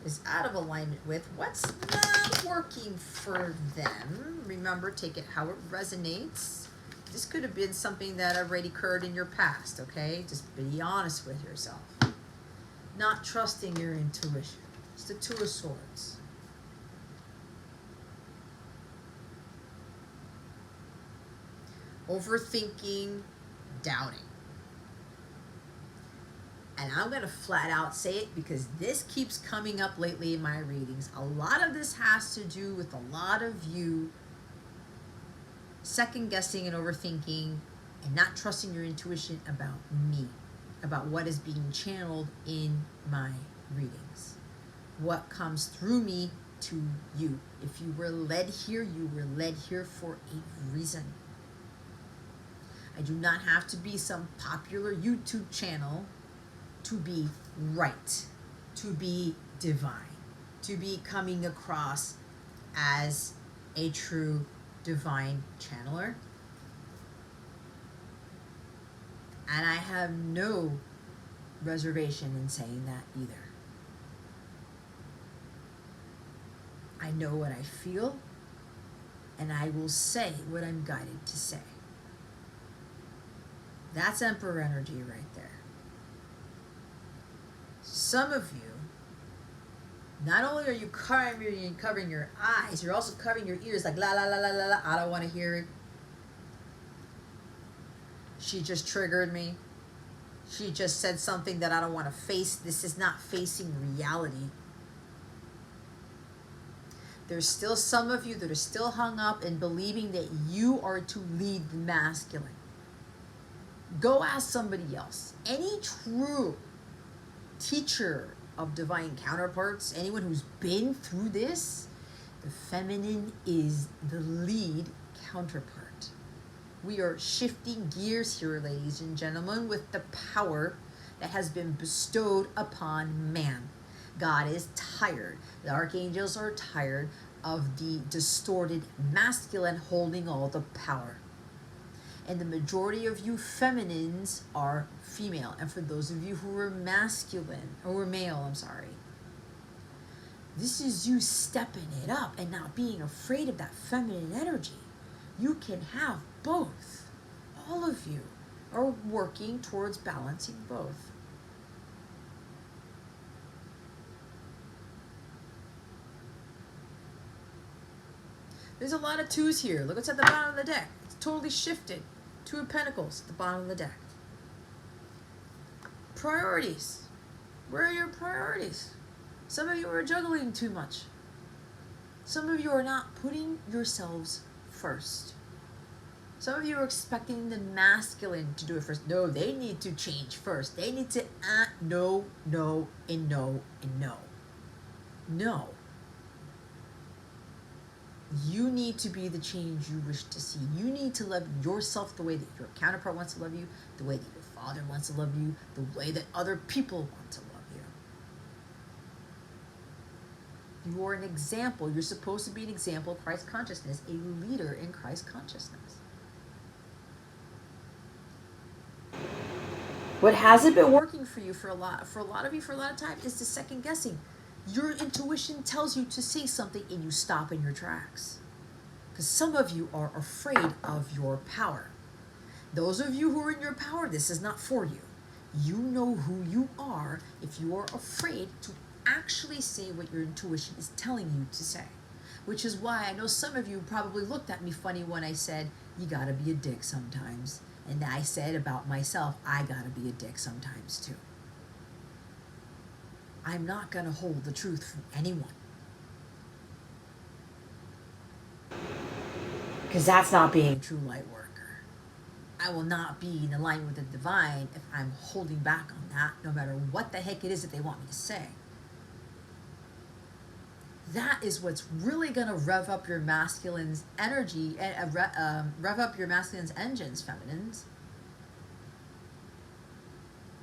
is out of alignment with. What's not working for them? Remember, take it how it resonates. This could have been something that already occurred in your past, okay? Just be honest with yourself. Not trusting your intuition. It's the Two of Swords. Overthinking, doubting. And I'm going to flat out say it because this keeps coming up lately in my readings. A lot of this has to do with a lot of you second guessing and overthinking and not trusting your intuition about me, about what is being channeled in my readings, what comes through me to you. If you were led here, you were led here for a reason. I do not have to be some popular YouTube channel to be right, to be divine, to be coming across as a true divine channeler. And I have no reservation in saying that either. I know what I feel, and I will say what I'm guided to say. That's Emperor energy right there. Some of you, not only are you covering your eyes, you're also covering your ears like la la la la la la. I don't want to hear it. She just triggered me. She just said something that I don't want to face. This is not facing reality. There's still some of you that are still hung up in believing that you are to lead the masculine. Go ask somebody else. Any true teacher of divine counterparts, anyone who's been through this, the feminine is the lead counterpart. We are shifting gears here, ladies and gentlemen, with the power that has been bestowed upon man. God is tired. The archangels are tired of the distorted masculine holding all the power. And the majority of you feminines are female. And for those of you who are masculine, or male, I'm sorry, this is you stepping it up and not being afraid of that feminine energy. You can have both. All of you are working towards balancing both. There's a lot of twos here. Look what's at the bottom of the deck. It's totally shifted. Two of Pentacles at the bottom of the deck. Priorities. Where are your priorities? Some of you are juggling too much. Some of you are not putting yourselves first. Some of you are expecting the masculine to do it first. No, they need to change first. They need to no, no, and no, and no. No. You need to be the change you wish to see. You need to love yourself the way that your counterpart wants to love you, the way that your father wants to love you, the way that other people want to love you. You are an example. You're supposed to be an example of Christ consciousness, a leader in Christ consciousness. What hasn't been working for you for a lot of time is the second guessing. Your intuition tells you to say something and you stop in your tracks. Because some of you are afraid of your power. Those of you who are in your power, this is not for you. You know who you are if you are afraid to actually say what your intuition is telling you to say. Which is why I know some of you probably looked at me funny when I said, you gotta be a dick sometimes. And I said about myself, I gotta be a dick sometimes too. I'm not gonna hold the truth from anyone. Because that's not being a true light worker. I will not be in alignment with the divine if I'm holding back on that, no matter what the heck it is that they want me to say. That is what's really going to rev up your masculine's energy, rev up your masculine's engines, feminines.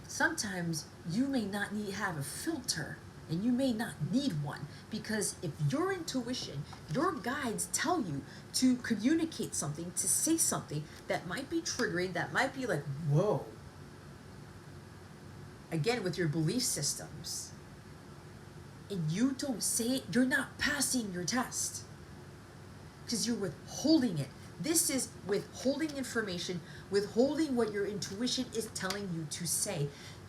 Sometimes you may not have a filter, and you may not need one, because if your intuition, your guides tell you to communicate something, to say something that might be triggering, that might be like, whoa. Again, with your belief systems, and you don't say it, you're not passing your test. Because you're withholding it. This is withholding information, withholding what your intuition is telling you to say.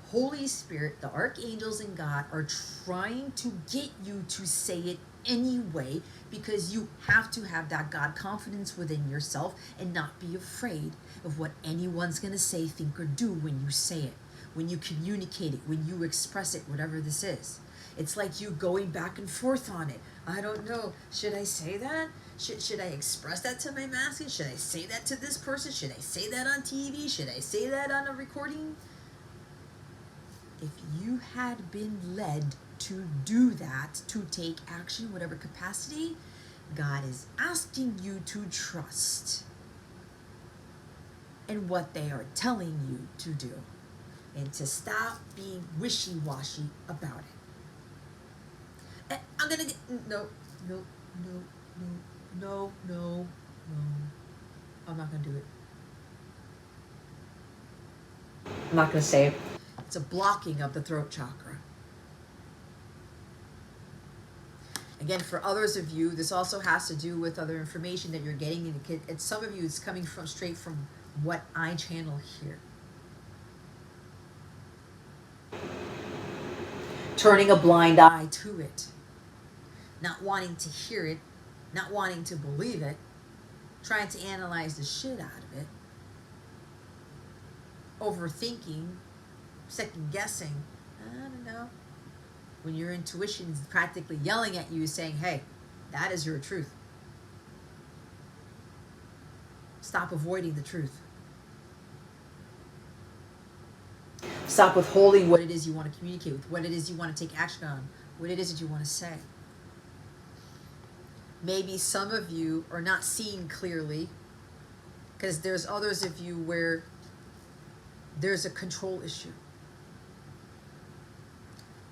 Holy Spirit, the Archangels and God are trying to get you to say it anyway, because you have to have that God confidence within yourself and not be afraid of what anyone's going to say, think, or do when you say it, when you communicate it, when you express it, whatever this is. It's like you going back and forth on it. I don't know. Should I say that? Should I express that to my masculine? Should I say that to this person? Should I say that on TV? Should I say that on a recording? If you had been led to do that, to take action, whatever capacity, God is asking you to trust in what they are telling you to do, and to stop being wishy-washy about it. I'm gonna get no. I'm not gonna do it. I'm not gonna say it. It's a blocking of the throat chakra. Again, for others of you, this also has to do with other information that you're getting. And some of you, it's coming from straight from what I channel here. Turning a blind eye to it. Not wanting to hear it, not wanting to believe it, trying to analyze the shit out of it, overthinking, second guessing. I don't know. When your intuition is practically yelling at you, saying, hey, that is your truth. Stop avoiding the truth. Stop withholding what it is you want to communicate with, what it is you want to take action on, what it is that you want to say. Maybe some of you are not seeing clearly, because there's others of you where there's a control issue.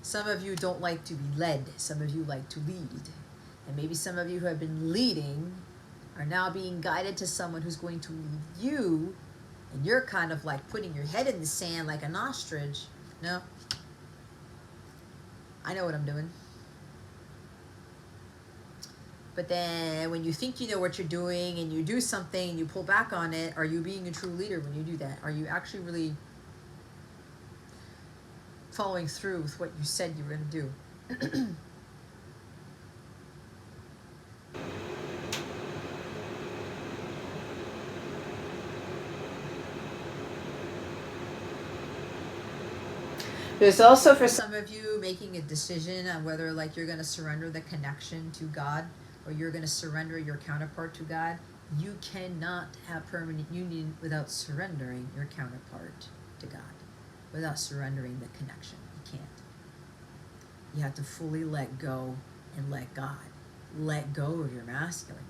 Some of you don't like to be led. Some of you like to lead. And maybe some of you who have been leading are now being guided to someone who's going to lead you, and you're kind of like putting your head in the sand like an ostrich. No. I know what I'm doing. But then when you think you know what you're doing and you do something and you pull back on it, are you being a true leader when you do that? Are you actually really following through with what you said you were going to do? There's also, for some of you, making a decision on whether like you're going to surrender the connection to God, or you're going to surrender your counterpart to God. You cannot have permanent union without surrendering your counterpart to God, without surrendering the connection. You can't. You have to fully let go and let God. Let go of your masculine.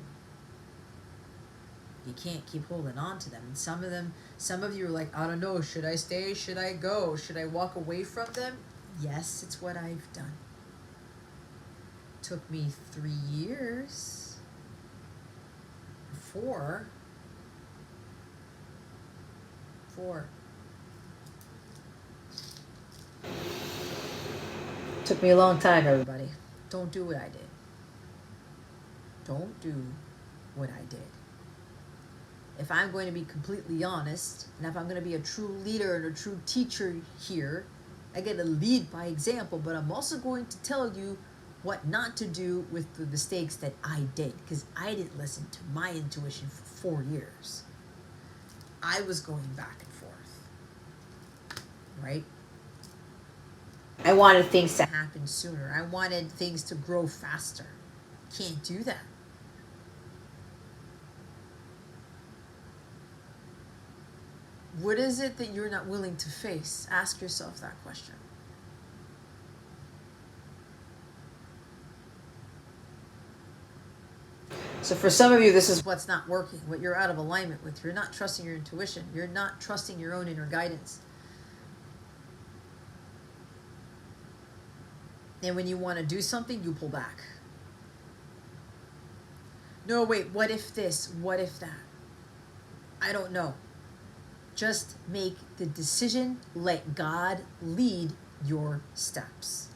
You can't keep holding on to them. And some of you are like, I don't know, should I stay? Should I go? Should I walk away from them? Yes, it's what I've done. Took me 3 years. 4. Took me a long time, everybody. Don't do what I did. Don't do what I did. If I'm going to be completely honest, and if I'm going to be a true leader and a true teacher here, I get to lead by example, but I'm also going to tell you what not to do with the mistakes that I did, because I didn't listen to my intuition for 4 years. I was going back and forth, right? I wanted things to happen sooner. I wanted things to grow faster. Can't do that. What is it that you're not willing to face? Ask yourself that question. So for some of you, this is what's not working, what you're out of alignment with. You're not trusting your intuition. You're not trusting your own inner guidance. And when you want to do something, you pull back. No, wait, what if this? What if that? I don't know. Just make the decision. Let God lead your steps.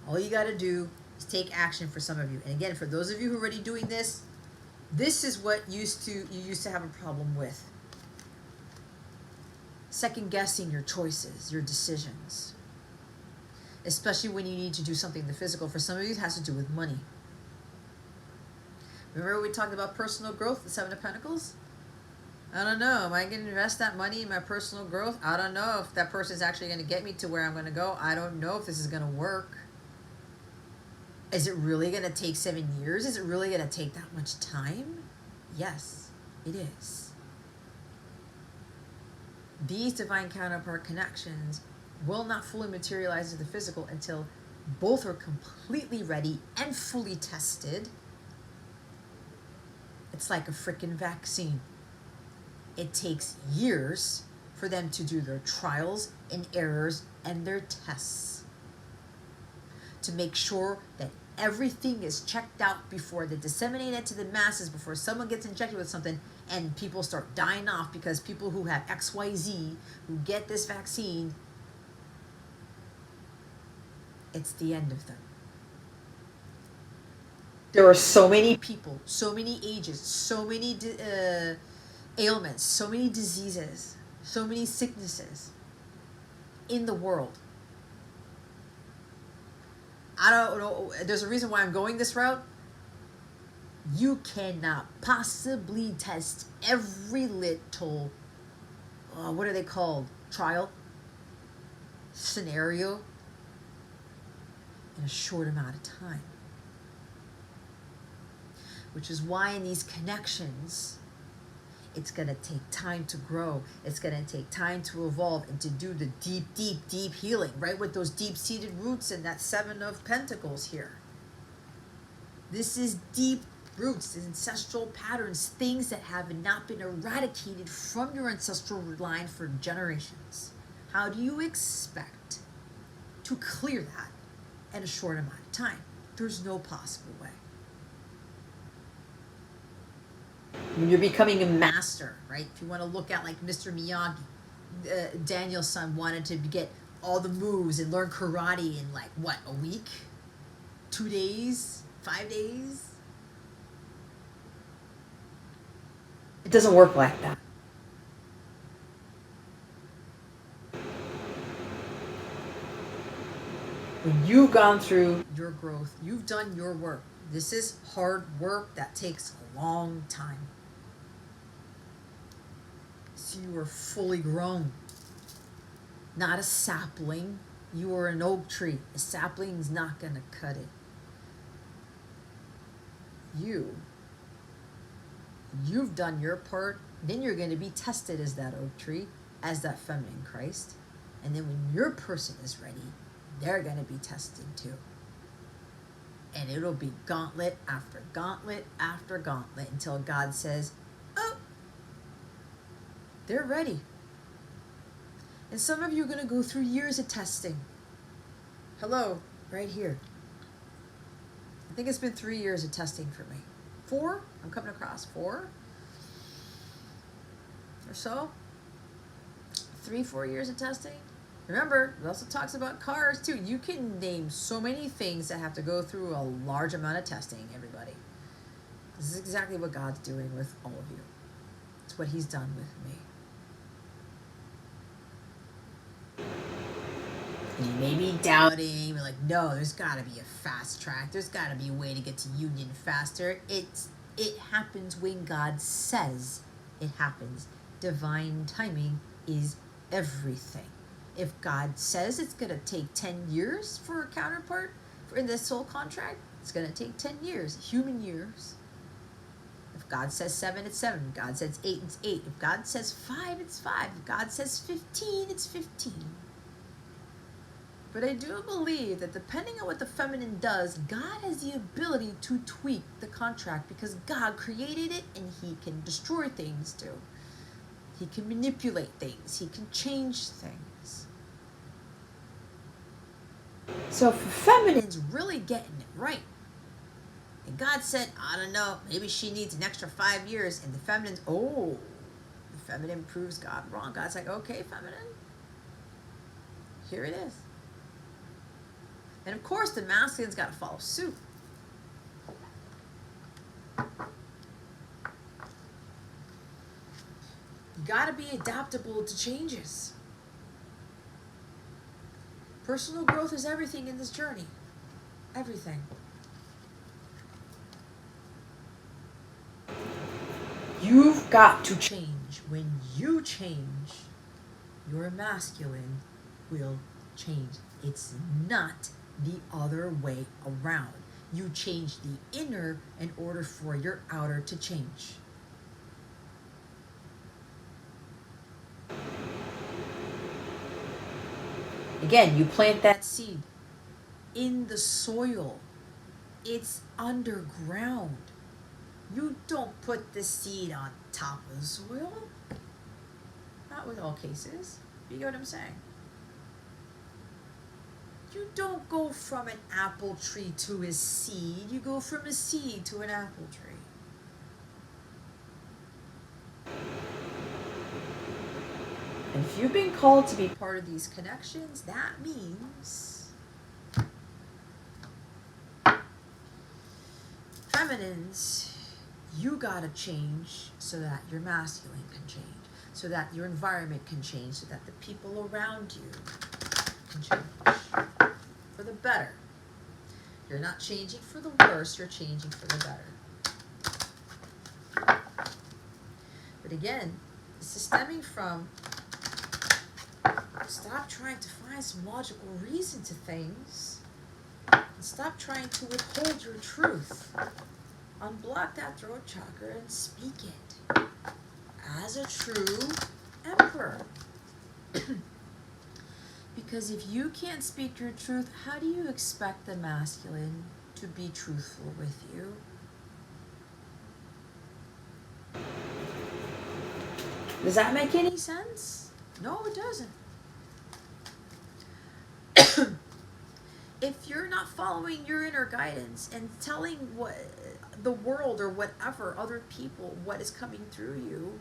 All you got to do is take action for some of you. And again, for those of you who are already doing this, this is what you used to have a problem with. Second guessing your choices, your decisions. Especially when you need to do something in the physical. For some of you, it has to do with money. Remember we talked about personal growth, the 7 of Pentacles? I don't know. Am I going to invest that money in my personal growth? I don't know if that person is actually going to get me to where I'm going to go. I don't know if this is going to work. Is it really going to take 7 years? Is it really going to take that much time? Yes, it is. These divine counterpart connections will not fully materialize into the physical until both are completely ready and fully tested. It's like a freaking vaccine. It takes years for them to do their trials and errors and their tests to make sure that everything is checked out before they disseminate it to the masses, before someone gets injected with something and people start dying off because people who have XYZ, who get this vaccine, it's the end of them. There are so many people, so many ages, so many ailments, so many diseases, so many sicknesses in the world. I don't know. There's a reason why I'm going this route. You cannot possibly test every little, what are they called? Trial? Scenario? In a short amount of time. Which is why in these connections, it's going to take time to grow. It's going to take time to evolve and to do the deep, deep, deep healing, right? With those deep-seated roots and that 7 of Pentacles here. This is deep roots, ancestral patterns, things that have not been eradicated from your ancestral line for generations. How do you expect to clear that in a short amount of time? There's no possible way. When you're becoming a master, right? If you want to look at like Mr. Miyagi, Daniel's son wanted to get all the moves and learn karate in like, what, a week? 2 days? 5 days? It doesn't work like that. When you've gone through your growth, you've done your work. This is hard work that takes a long time. So you are fully grown. Not a sapling. You are an oak tree. A sapling's not going to cut it. You've done your part. Then you're going to be tested as that oak tree, as that feminine Christ. And then when your person is ready, they're going to be tested too. And it'll be gauntlet after gauntlet after gauntlet until God says, oh, they're ready. And some of you are going to go through years of testing. Hello, right here. I think it's been 3 years of testing for me. 4? I'm coming across 4 or so. 3-4 years of testing. Remember, it also talks about cars too. You can name so many things that have to go through a large amount of testing, everybody. This is exactly what God's doing with all of you. It's what he's done with me. And you may be doubting, you're like, no, there's got to be a fast track. There's got to be a way to get to union faster. It happens when God says it happens. Divine timing is everything. If God says it's going to take 10 years for a counterpart in this soul contract, it's going to take 10 years, human years. If God says 7, it's 7. If God says 8, it's 8. If God says 5, it's 5. If God says 15, it's 15. But I do believe that depending on what the feminine does, God has the ability to tweak the contract because God created it and he can destroy things too. He can manipulate things. He can change things. So for feminines really getting it right, and God said, I don't know, maybe she needs an extra 5 years, and the feminines, the feminine proves God wrong. God's like, okay, feminine, here it is. And of course, the masculine's got to follow suit. You got to be adaptable to changes. Personal growth is everything in this journey. Everything. You've got to change. When you change, your masculine will change. It's not the other way around. You change the inner in order for your outer to change. Again, you plant that seed in the soil. It's underground. You don't put the seed on top of the soil. Not with all cases. You get what I'm saying? You don't go from an apple tree to a seed. You go from a seed to an apple tree. And if you've been called to be part of these connections, that means feminines, you gotta change so that your masculine can change, so that your environment can change, so that the people around you can change for the better. You're not changing for the worse, you're changing for the better. But again, this is stemming from stop trying to find some logical reason to things and stop trying to withhold your truth. Unblock that throat chakra and speak it as a true emperor. Because if you can't speak your truth, how do you expect the masculine to be truthful with you? Does that make any sense? No, it doesn't. If you're not following your inner guidance and telling what the world or whatever, other people, what is coming through you,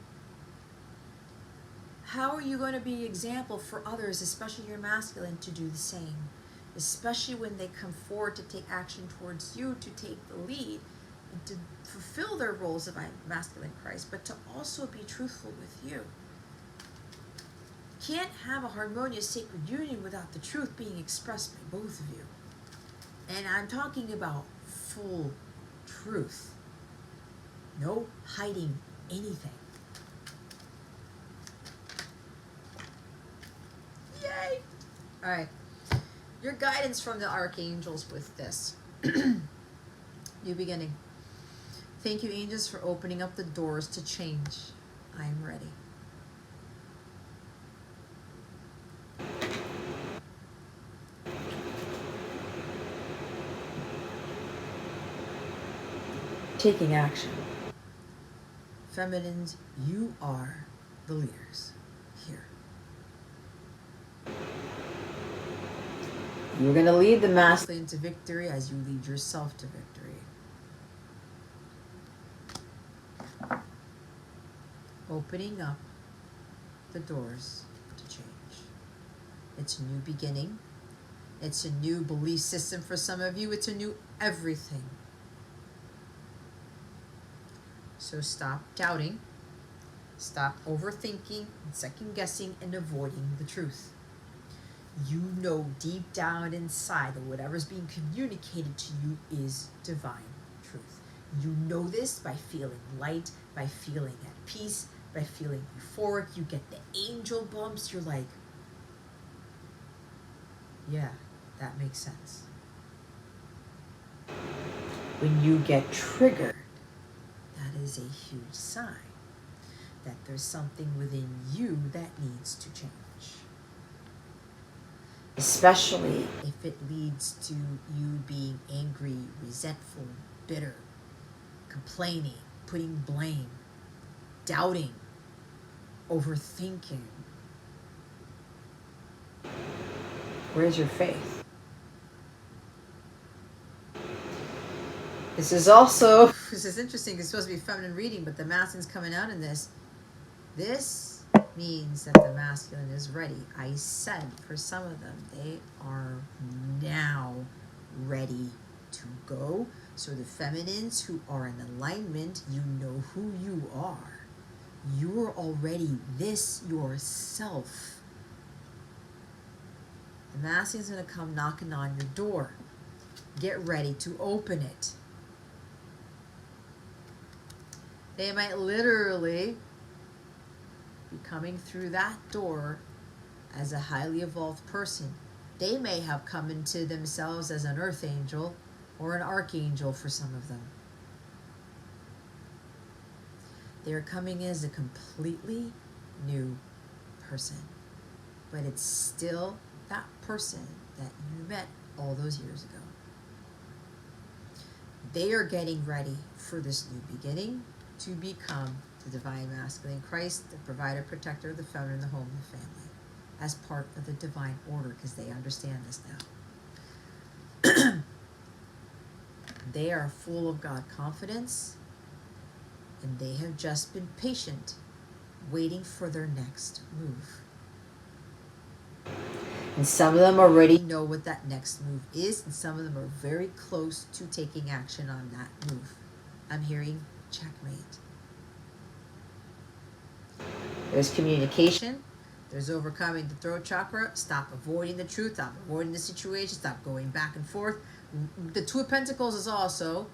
how are you going to be an example for others, especially your masculine, to do the same? Especially when they come forward to take action towards you, to take the lead, and to fulfill their roles of masculine Christ, but to also be truthful with you. Can't have a harmonious sacred union without the truth being expressed by both of you. And I'm talking about full truth. No hiding anything. Yay! All right. Your guidance from the Archangels with this. New beginning. Thank you, angels, for opening up the doors to change. I am ready. taking action. Feminines, you are the leaders here. You're going to lead the masculine to victory as you lead yourself to victory. Opening up the doors to change. It's a new beginning. It's a new belief system for some of you. It's a new everything. So stop doubting. Stop overthinking and second guessing and avoiding the truth. You know deep down inside that whatever's being communicated to you is divine truth. You know this by feeling light, by feeling at peace, by feeling euphoric. You get the angel bumps. You're like, yeah, that makes sense. When you get triggered, that is a huge sign that there's something within you that needs to change. Especially if it leads to you being angry, resentful, bitter, complaining, putting blame, doubting, overthinking. Where's your faith? This is interesting. It's supposed to be feminine reading, but the masculine's coming out in this. This means that the masculine is ready. I said for some of them, they are now ready to go. So the feminines who are in alignment, you know who you are. You're already this yourself. The masculine's going to come knocking on your door. Get ready to open it. They might literally be coming through that door as a highly evolved person. They may have come into themselves as an earth angel or an archangel for some of them. They're coming as a completely new person. But it's still that person that you met all those years ago. They are getting ready for this new beginning to become the divine masculine Christ, the provider, protector of the feminine, the home, the family, as part of the divine order, because they understand this now. They are full of God confidence, and they have just been patient, waiting for their next move. And some of them already know what that next move is, and some of them are very close to taking action on that move. I'm hearing checkmate. There's communication. There's overcoming the throat chakra. Stop avoiding the truth. Stop avoiding the situation. Stop going back and forth. The Two of Pentacles is also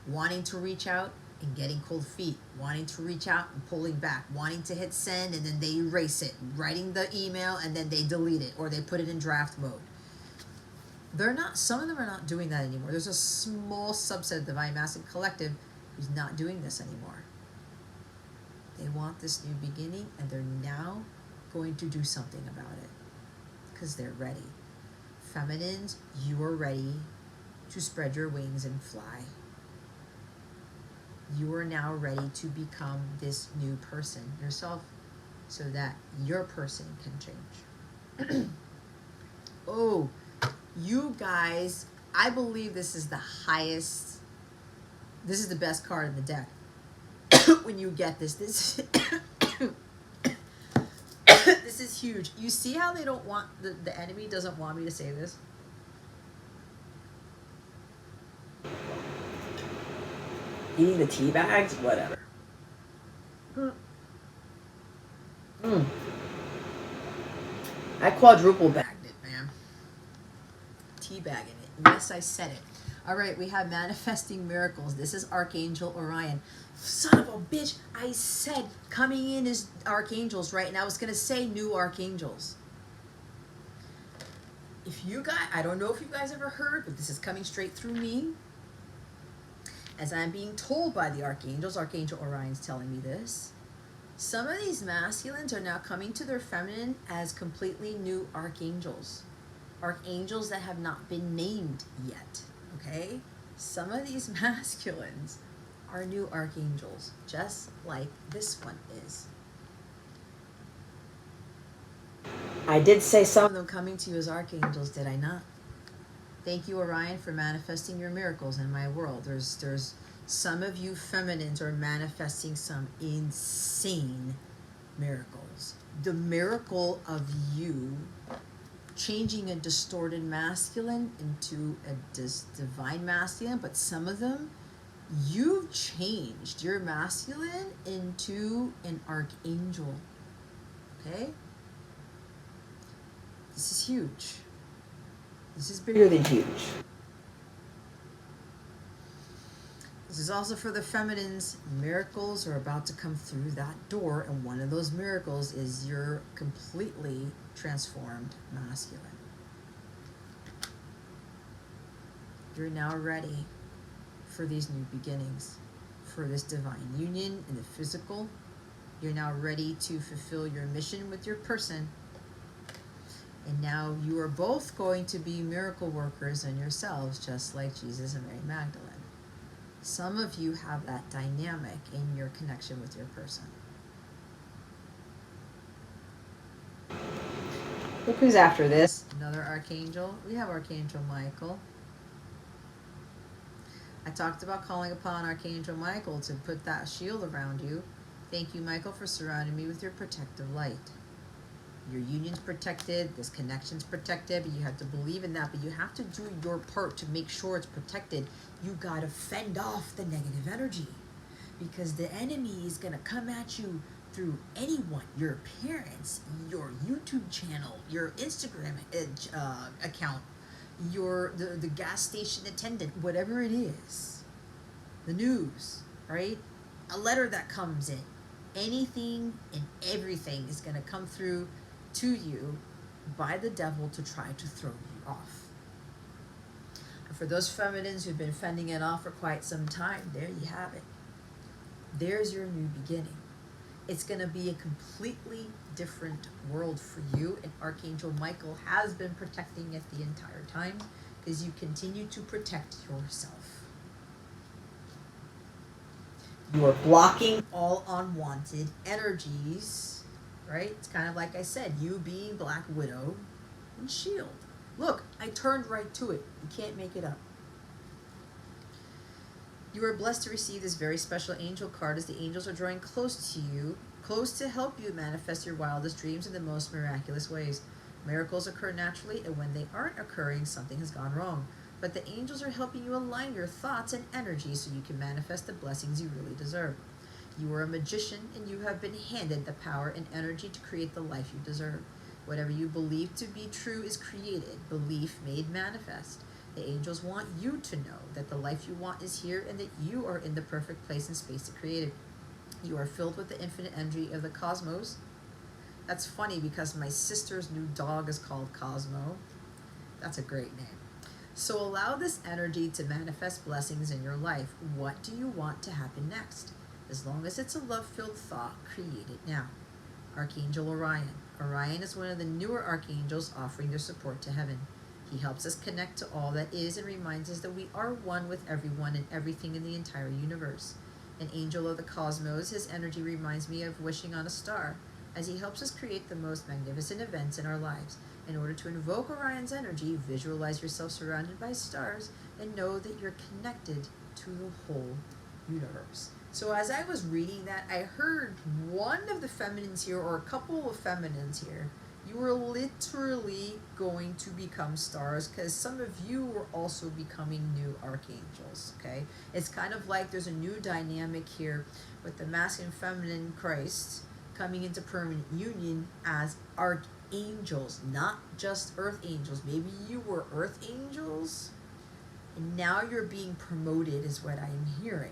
wanting to reach out and getting cold feet. Wanting to reach out and pulling back. Wanting to hit send and then they erase it. Writing the email and then they delete it or they put it in draft mode. Some of them are not doing that anymore. There's a small subset of Divine Masculine Collective who's not doing this anymore. They want this new beginning and they're now going to do something about it because they're ready. Feminines, you are ready to spread your wings and fly. You are now ready to become this new person yourself so that your person can change. Oh, you guys, I believe this is the highest, this is the best card in the deck. When you get this this is huge. You see how they don't want, the enemy doesn't want me to say this? Eating the tea bags? Whatever. I quadruple bagged it, man. Tea bagging it. Yes, I said it. All right, we have manifesting miracles. This is Archangel Orion. Son of a bitch, I said coming in is archangels, right? And I was going to say new archangels. If you guys, I don't know if you guys ever heard, but this is coming straight through me. As I'm being told by the archangels, Archangel Orion's telling me this. Some of these masculines are now coming to their feminine as completely new archangels. Archangels that have not been named yet, okay? Some of these masculines are new archangels, just like this one is. I did say some of them coming to you as archangels, did I not? Thank you, Orion, for manifesting your miracles in my world. There's some of you feminines are manifesting some insane miracles. The miracle of you changing a distorted masculine into a divine masculine, but some of them, you've changed your masculine into an archangel. Okay? This is huge. This is bigger than huge. This is also for the feminines. Miracles are about to come through that door, and one of those miracles is your completely transformed masculine. You're now ready for these new beginnings, for this divine union in the physical. You're now ready to fulfill your mission with your person. And now you are both going to be miracle workers in yourselves, just like Jesus and Mary Magdalene. Some of you have that dynamic in your connection with your person. Look who's after this. Another archangel. We have Archangel Michael. I talked about calling upon Archangel Michael to put that shield around you. Thank you, Michael, for surrounding me with your protective light. Your union's protected, this connection's protected, but you have to believe in that, but you have to do your part to make sure it's protected. You gotta fend off the negative energy, because the enemy is gonna come at you through anyone, your parents, your YouTube channel, your Instagram account, the gas station attendant, whatever it is, the news, right? A letter that comes in, anything and everything is gonna come through to you by the devil to try to throw you off. And for those feminines who've been fending it off for quite some time, there you have it. There's your new beginning. It's going to be a completely different world for you, and Archangel Michael has been protecting it the entire time, because you continue to protect yourself. You are blocking all unwanted energies. Right? It's kind of like I said, you being Black Widow and Shield. Look, I turned right to it. You can't make it up. You are blessed to receive this very special angel card, as the angels are drawing close to you, close to help you manifest your wildest dreams in the most miraculous ways. Miracles occur naturally, and when they aren't occurring, something has gone wrong. But the angels are helping you align your thoughts and energy so you can manifest the blessings you really deserve. You are a magician, and you have been handed the power and energy to create the life you deserve. Whatever you believe to be true is created, belief made manifest. The angels want you to know that the life you want is here, and that you are in the perfect place and space to create it. You are filled with the infinite energy of the cosmos. That's funny, because my sister's new dog is called Cosmo. That's a great name. So allow this energy to manifest blessings in your life. What do you want to happen next? As long as it's a love-filled thought, create it now. Archangel Orion. Orion is one of the newer archangels offering their support to heaven. He helps us connect to all that is and reminds us that we are one with everyone and everything in the entire universe. An angel of the cosmos, his energy reminds me of wishing on a star, as he helps us create the most magnificent events in our lives. In order to invoke Orion's energy, visualize yourself surrounded by stars and know that you're connected to the whole universe. So as I was reading that, I heard one of the feminines here, or a couple of feminines here, you were literally going to become stars, because some of you were also becoming new archangels, okay? It's kind of like there's a new dynamic here with the masculine and feminine Christ coming into permanent union as archangels, not just earth angels. Maybe you were earth angels, and now you're being promoted, is what I'm hearing,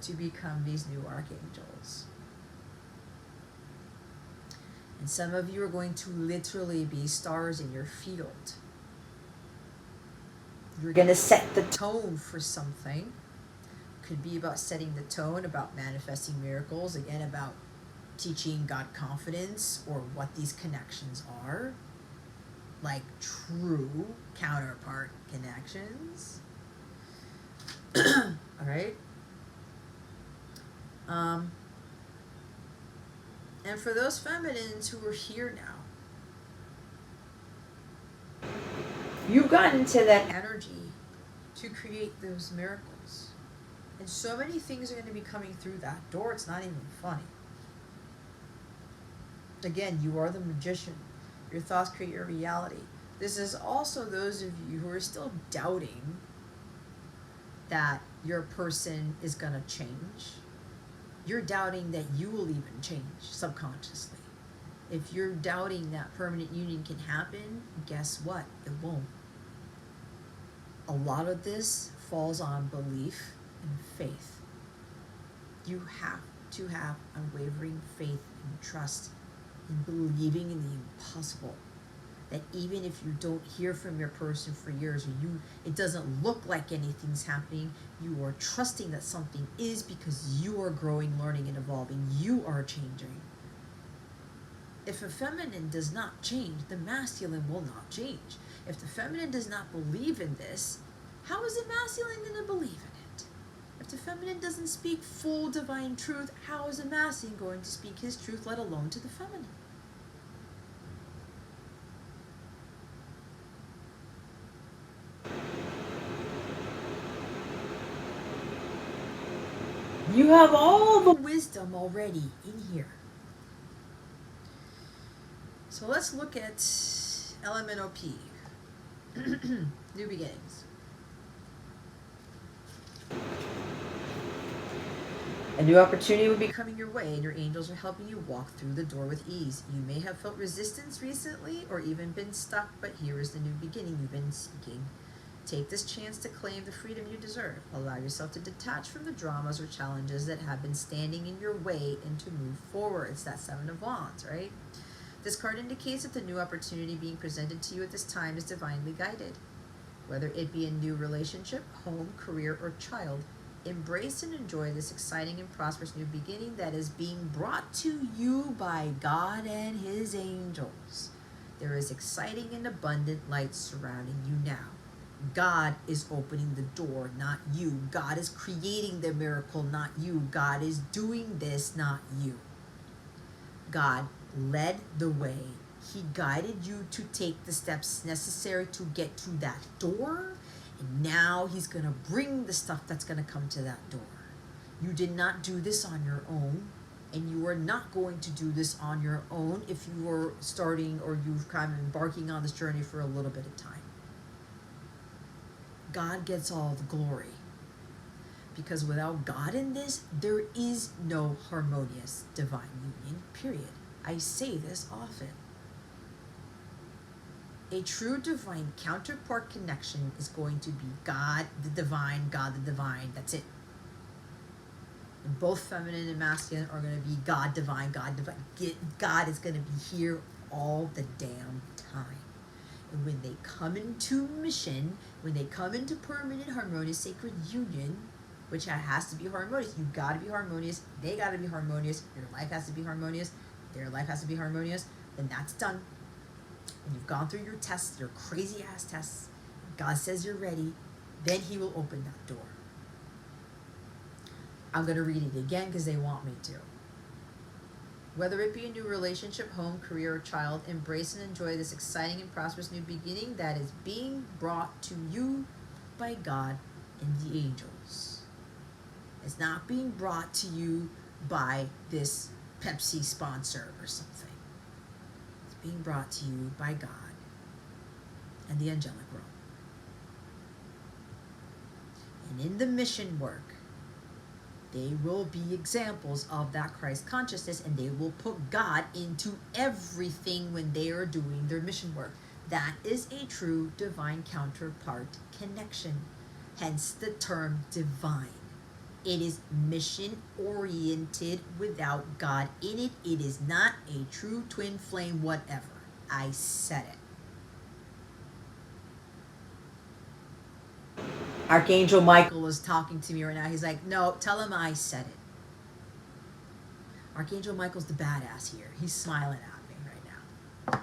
to become these new archangels. And some of you are going to literally be stars in your field. You're going to set the tone for something. Could be about setting the tone, about manifesting miracles, again, about teaching God confidence, or what these connections are, like true counterpart connections. All right. And for those feminines who are here now, you've gotten into that energy to create those miracles. And so many things are going to be coming through that door, it's not even funny. Again, you are the magician. Your thoughts create your reality. This is also those of you who are still doubting that your person is going to change. You're doubting that you will even change subconsciously. If you're doubting that permanent union can happen, guess what? It won't. A lot of this falls on belief and faith. You have to have unwavering faith and trust in believing in the impossible. That even if you don't hear from your person for years, or it doesn't look like anything's happening, you are trusting that something is, because you are growing, learning, and evolving. You are changing. If a feminine does not change, the masculine will not change. If the feminine does not believe in this, how is the masculine going to believe in it? If the feminine doesn't speak full divine truth, how is the masculine going to speak his truth, let alone to the feminine? You have all the wisdom already in here. So let's look at LMNOP. New beginnings. A new opportunity will be coming your way, and your angels are helping you walk through the door with ease. You may have felt resistance recently or even been stuck, but here is the new beginning you've been seeking. Take this chance to claim the freedom you deserve. Allow yourself to detach from the dramas or challenges that have been standing in your way and to move forward. It's that Seven of Wands, right? This card indicates that the new opportunity being presented to you at this time is divinely guided. Whether it be a new relationship, home, career, or child, embrace and enjoy this exciting and prosperous new beginning that is being brought to you by God and His angels. There is exciting and abundant light surrounding you now. God is opening the door, not you. God is creating the miracle, not you. God is doing this, not you. God led the way. He guided you to take the steps necessary to get to that door. And now He's going to bring the stuff that's going to come to that door. You did not do this on your own. And you are not going to do this on your own if you are starting or you've kind of embarking on this journey for a little bit of time. God gets all the glory. Because without God in this, there is no harmonious divine union, period. I say this often. A true divine counterpart connection is going to be God the divine, God the divine. That's it. And both feminine and masculine are going to be God divine, God divine. God is going to be here all the damn time. And when they come into mission, when they come into permanent, harmonious, sacred union, which has to be harmonious. You've got to be harmonious. They got to be harmonious. Your life has to be harmonious. Their life has to be harmonious. Then that's done. And you've gone through your tests, your crazy ass tests. God says you're ready. Then He will open that door. I'm going to read it again because they want me to. Whether it be a new relationship, home, career, or child, embrace and enjoy this exciting and prosperous new beginning that is being brought to you by God and the angels. It's not being brought to you by this Pepsi sponsor or something. It's being brought to you by God and the angelic realm. And in the mission work, they will be examples of that Christ consciousness, and they will put God into everything when they are doing their mission work. That is a true divine counterpart connection, hence the term divine. It is mission oriented without God in it. It is not a true twin flame whatever. I said it. Archangel Michael is talking to me right now. He's like, no, tell him I said it. Archangel Michael's the badass here. He's smiling at me right now.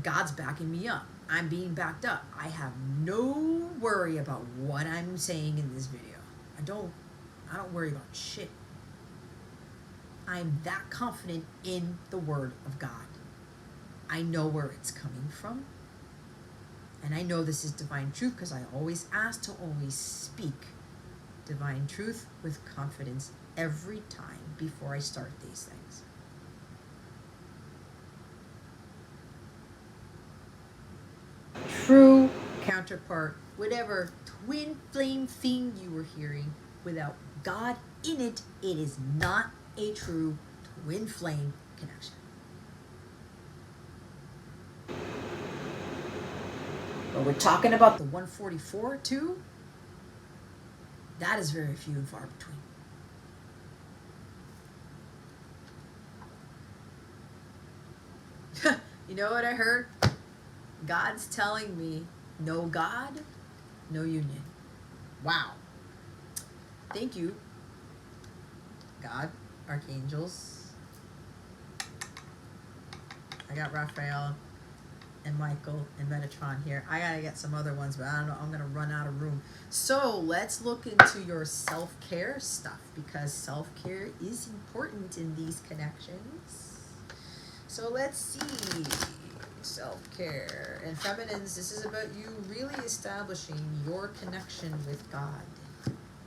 God's backing me up. I'm being backed up. I have no worry about what I'm saying in this video. I don't worry about shit. I'm that confident in the Word of God. I know where it's coming from. And I know this is divine truth because I always ask to always speak divine truth with confidence every time before I start these things. True counterpart, whatever twin flame thing you were hearing, without God in it, it is not a true twin flame connection. But we're talking about the 144 too. That is very few and far between. You know what I heard? God's telling me, no God, no union. Wow. Thank you, God, Archangels. I got Raphael and Michael and Metatron here. I gotta get some other ones, but I don't know. I'm gonna run out of room. So let's look into your self-care stuff, because self-care is important in these connections. So let's see. Self-care and feminines, this is about you really establishing your connection with God.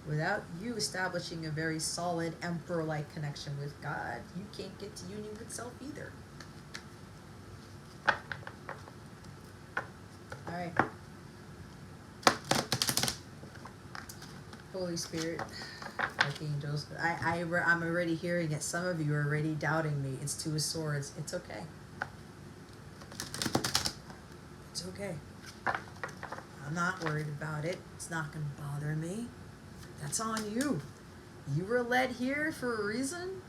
Without you establishing a very solid emperor-like connection with God, you can't get to union with self either. All right. Holy Spirit, Archangels. I'm already hearing it. Some of you are already doubting me. It's Two of Swords. It's okay. It's okay. I'm not worried about it. It's not going to bother me. That's on you. You were led here for a reason.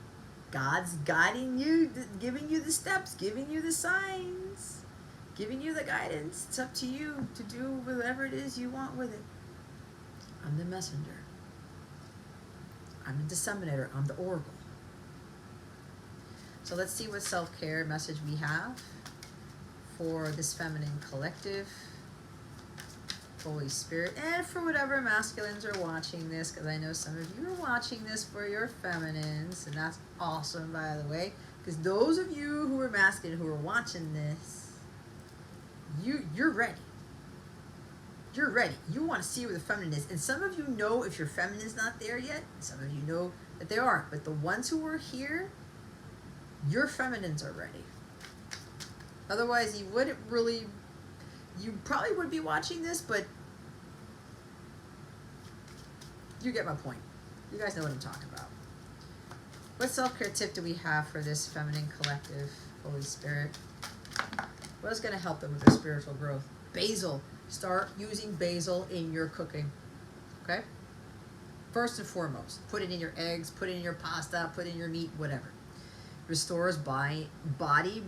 God's guiding you, giving you the steps, giving you the signs, giving you the guidance. It's up to you to do whatever it is you want with it. I'm the messenger. I'm the disseminator. I'm the oracle. So let's see what self-care message we have for this feminine collective. Holy Spirit, and for whatever masculines are watching this, because I know some of you are watching this for your feminines, and that's awesome, by the way, because those of you who are masculine who are watching this, you're ready. You're ready. You want to see where the feminine is, and some of you know if your feminine is not there yet, some of you know that they are, but the ones who are here, your feminines are ready. Otherwise, you wouldn't really. You probably would be watching this, but you get my point. You guys know what I'm talking about. What self-care tip do we have for this feminine collective, Holy Spirit? What is going to help them with their spiritual growth? Basil. Start using basil in your cooking. Okay? First and foremost, put it in your eggs, put it in your pasta, put it in your meat, whatever. Restores body,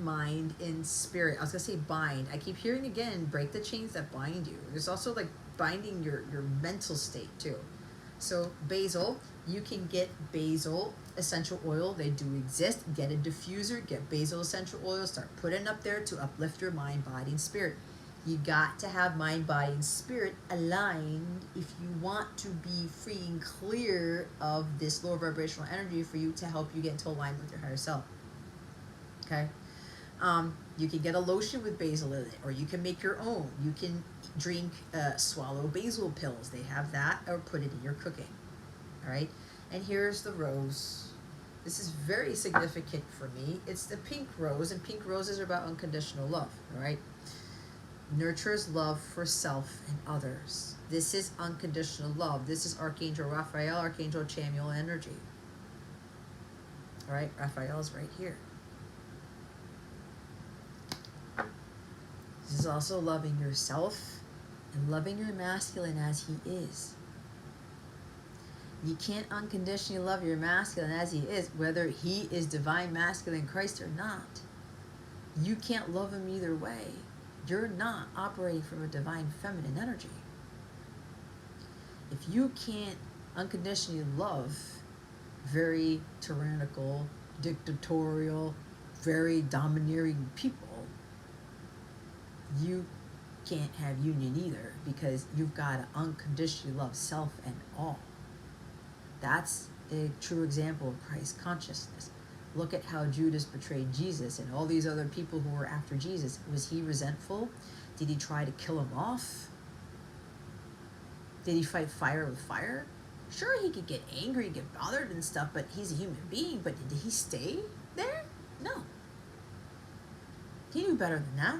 mind, and spirit. I was going to say bind. I keep hearing again, break the chains that bind you. There's also like binding your mental state too. So basil, you can get basil essential oil. They do exist. Get a diffuser, get basil essential oil, start putting it up there to uplift your mind, body, and spirit. You got to have mind, body, and spirit aligned if you want to be free and clear of this lower vibrational energy for you to help you get into alignment with your higher self. Okay? You can get a lotion with basil in it, or you can make your own. You can drink, swallow basil pills. They have that, or put it in your cooking. All right? And here's the rose. This is very significant for me. It's the pink rose, and pink roses are about unconditional love. All right? Nurtures love for self and others. This is unconditional love. This is Archangel Raphael, Archangel Chamuel energy. All right, Raphael is right here. This is also loving yourself and loving your masculine as he is. You can't unconditionally love your masculine as he is, whether he is divine masculine Christ or not. You can't love him either way. You're not operating from a divine feminine energy. If you can't unconditionally love very tyrannical, dictatorial, very domineering people, you can't have union either, because you've got to unconditionally love self and all. That's a true example of Christ consciousness. Look at how Judas betrayed Jesus and all these other people who were after Jesus. Was he resentful? Did he try to kill him off? Did he fight fire with fire? Sure, he could get angry, get bothered and stuff, but he's a human being. But did he stay there? No. He knew better than that.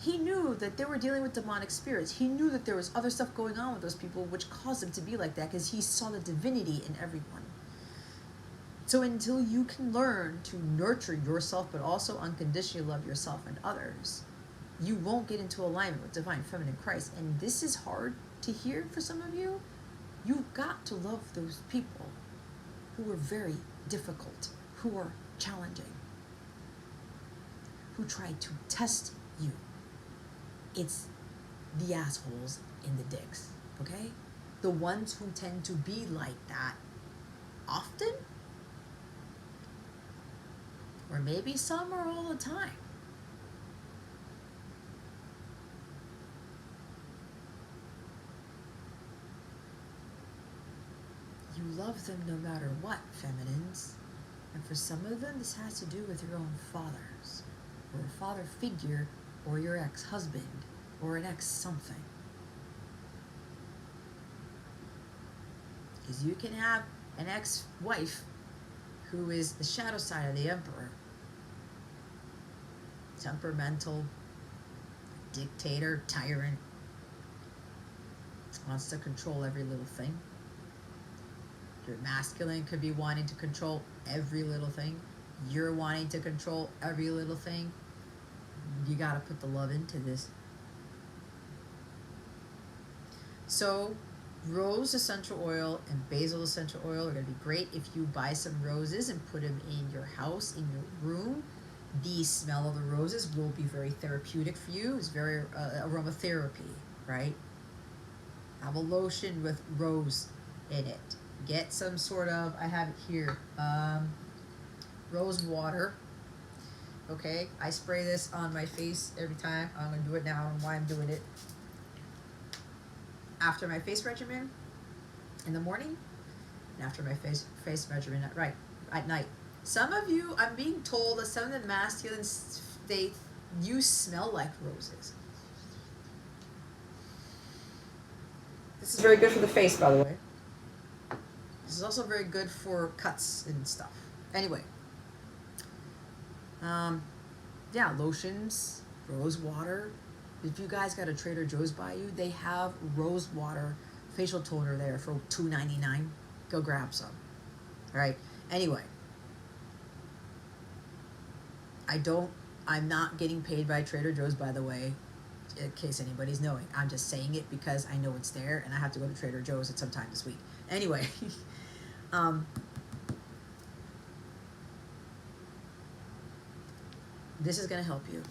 He knew that they were dealing with demonic spirits. He knew that there was other stuff going on with those people which caused them to be like that, because he saw the divinity in everyone. So until you can learn to nurture yourself but also unconditionally love yourself and others, you won't get into alignment with divine feminine Christ. And this is hard to hear for some of you. You've got to love those people who are very difficult, who are challenging, who try to test you. It's the assholes in the dicks, okay? The ones who tend to be like that often, or maybe some are all the time. You love them no matter what, feminines. And for some of them, this has to do with your own fathers, or a father figure, or your ex-husband, or an ex-something. Because you can have an ex-wife who is the shadow side of the emperor. Temperamental, dictator, tyrant, wants to control every little thing. Your masculine could be wanting to control every little thing. You're wanting to control every little thing. You got to put the love into this. So rose essential oil and basil essential oil are going to be great if you buy some roses and put them in your house, in your room. The smell of the roses will be very therapeutic for you. It's very aromatherapy, right? Have a lotion with rose in it. Get some sort of, I have it here, rose water. Okay, I spray this on my face every time. I'm going to do it now. I don't know why I'm doing it. After my face regimen in the morning, and after my face regimen at night. Some of you, I'm being told that some of the masculines, you smell like roses. This is very good for the face, by the way. This is also very good for cuts and stuff. Anyway. Yeah, lotions, rose water. If you guys got a Trader Joe's by you, they have rose water facial toner there for $2.99. Go grab some. All right. Anyway. I'm not getting paid by Trader Joe's, by the way, in case anybody's knowing. I'm just saying it because I know it's there and I have to go to Trader Joe's at some time this week. Anyway. This is going to help you.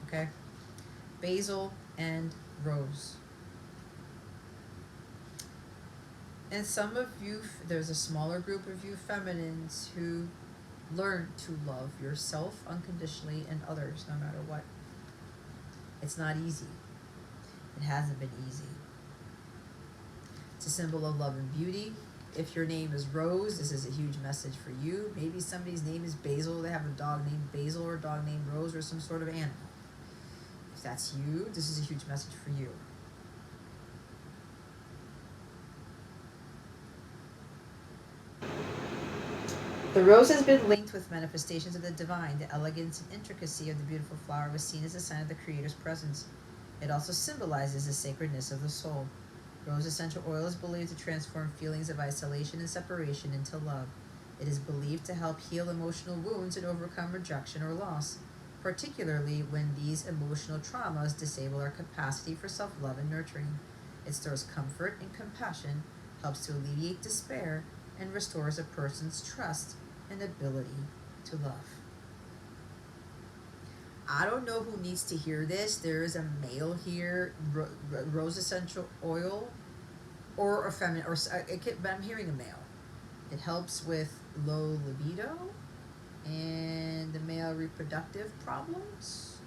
Okay? Basil and rose. And some of you, there's a smaller group of you feminines who learn to love yourself unconditionally and others no matter what. It's not easy. It hasn't been easy. It's a symbol of love and beauty. If your name is Rose, this is a huge message for you. Maybe somebody's name is Basil. They have a dog named Basil or a dog named Rose or some sort of animal. If that's you, this is a huge message for you. The rose has been linked with manifestations of the divine. The elegance and intricacy of the beautiful flower was seen as a sign of the Creator's presence. It also symbolizes the sacredness of the soul. Rose essential oil is believed to transform feelings of isolation and separation into love. It is believed to help heal emotional wounds and overcome rejection or loss, particularly when these emotional traumas disable our capacity for self-love and nurturing. It stores comfort and compassion, helps to alleviate despair, and restores a person's trust and ability to love. I don't know who needs to hear this. There is a male here, rose essential oil, or a feminine, but I'm hearing a male. It helps with low libido and the male reproductive problems.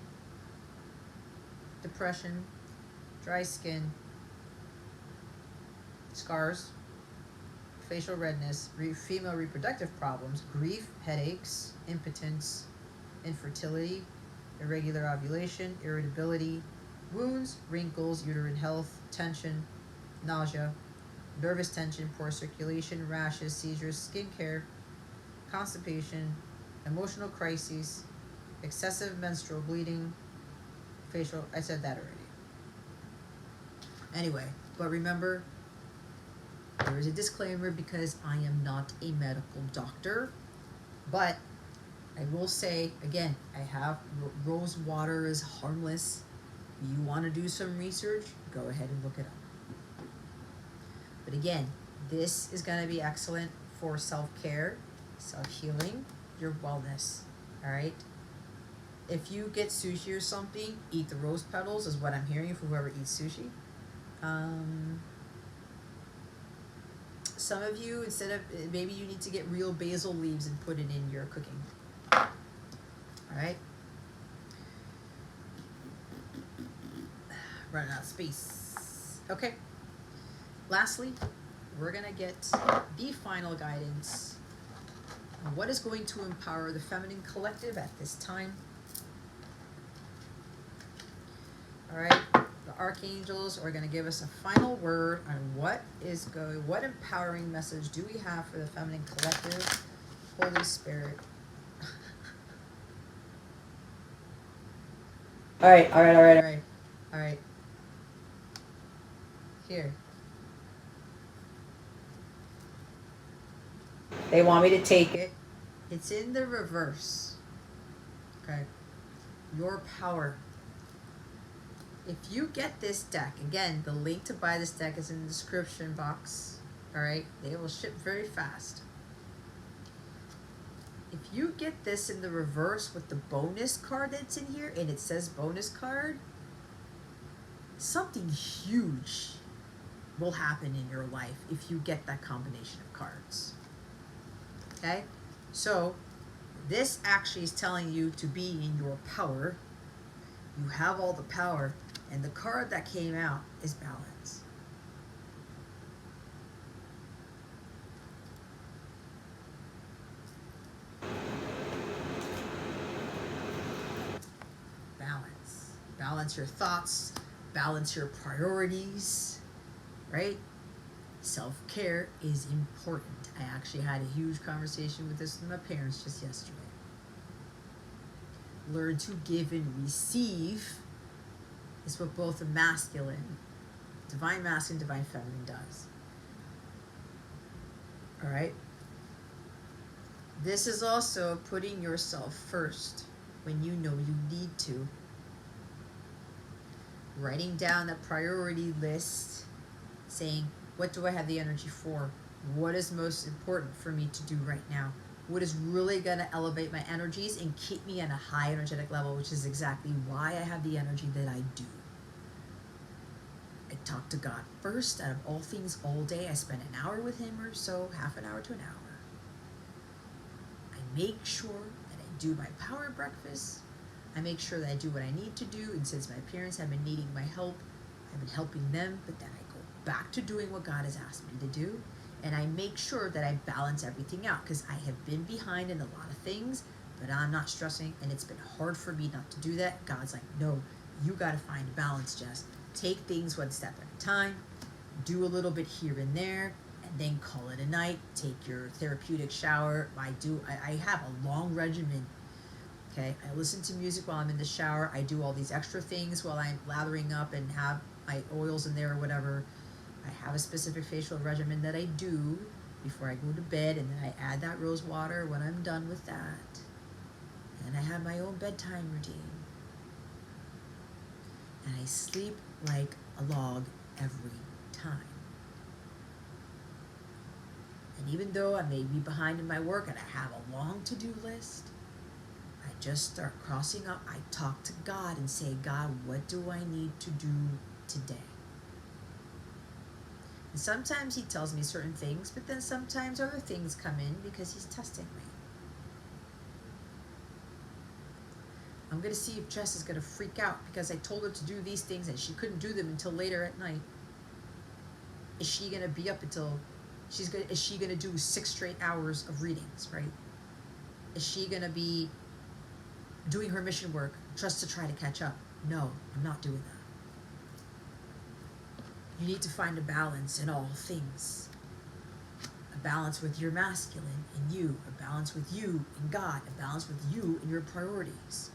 depression, dry skin, scars, facial redness, female reproductive problems, grief, headaches, impotence, infertility, irregular ovulation, irritability, wounds, wrinkles, uterine health, tension, nausea, nervous tension, poor circulation, rashes, seizures, skin care, constipation, emotional crises, excessive menstrual bleeding, facial. I said that already. Anyway, but remember, there is a disclaimer because I am not a medical doctor, but I will say again, I have rose water is harmless. You want to do some research, go ahead and look it up. But again, this is going to be excellent for self-care, self-healing, your wellness. All right. If you get sushi or something, eat the rose petals is what I'm hearing from whoever eats sushi. Some of you, instead of, maybe you need to get real basil leaves and put it in your cooking. All right. Running out of space. Okay. Lastly, we're going to get the final guidance on what is going to empower the feminine collective at this time. All right, the Archangels are going to give us a final word on what empowering message do we have for the feminine collective. Holy Spirit. All right. Here. They want me to take it. It's in the reverse. Okay. Your power. If you get this deck, again, the link to buy this deck is in the description box. All right. They will ship very fast. If you get this in the reverse with the bonus card that's in here, and it says bonus card, something huge will happen in your life if you get that combination of cards. Okay? So, this actually is telling you to be in your power. You have all the power, and the card that came out is balance. Balance. Balance your thoughts, balance your priorities, right? Self-care is important. I actually had a huge conversation with this with my parents just yesterday. Learn to give and receive is what both the masculine, divine masculine, divine feminine does. All right? This is also putting yourself first when you know you need to. Writing down that priority list, saying, what do I have the energy for? What is most important for me to do right now? What is really going to elevate my energies and keep me at a high energetic level, which is exactly why I have the energy that I do. I talk to God first out of all things all day. I spend an hour with him or so, half an hour to an hour. I make sure that I do my power breakfast. I make sure that I do what I need to do. And since my parents have been needing my help, I've been helping them, but then I go back to doing what God has asked me to do. And I make sure that I balance everything out because I have been behind in a lot of things, but I'm not stressing, and it's been hard for me not to do that. God's like, no, you got to find a balance, Jess. Take things one step at a time, do a little bit here and there, and then call it a night. Take your therapeutic shower. I have a long regimen. Okay, I listen to music while I'm in the shower. I do all these extra things while I'm lathering up and have my oils in there or whatever. I have a specific facial regimen that I do before I go to bed, and then I add that rose water when I'm done with that. And I have my own bedtime routine. And I sleep like a log every time. And even though I may be behind in my work and I have a long to-do list, I just start crossing up. I talk to God and say, God, what do I need to do today? And sometimes he tells me certain things, but then sometimes other things come in because he's testing me. I'm going to see if Jess is going to freak out because I told her to do these things and she couldn't do them until later at night. Is she going to be up until is she going to do 6 straight hours of readings, right? Is she going to be doing her mission work just to try to catch up? No, I'm not doing that. You need to find a balance in all things. A balance with your masculine and you, a balance with you and God, a balance with you and your priorities,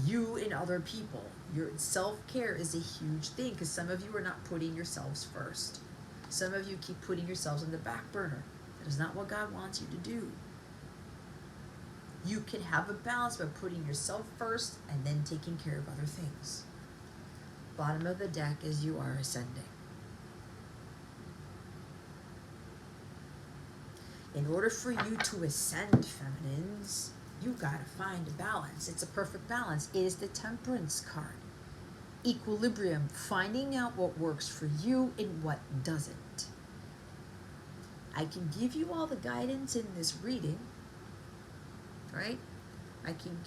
you and other people. Your self-care is a huge thing because some of you are not putting yourselves first. Some of you keep putting yourselves on the back burner. That is not what God wants you to do. You can have a balance by putting yourself first and then taking care of other things. Bottom of the deck is you are ascending. In order for you to ascend, feminines, you gotta find a balance. It's a perfect balance. It is the Temperance card. Equilibrium, finding out what works for you and what doesn't. I can give you all the guidance in this reading, right? I can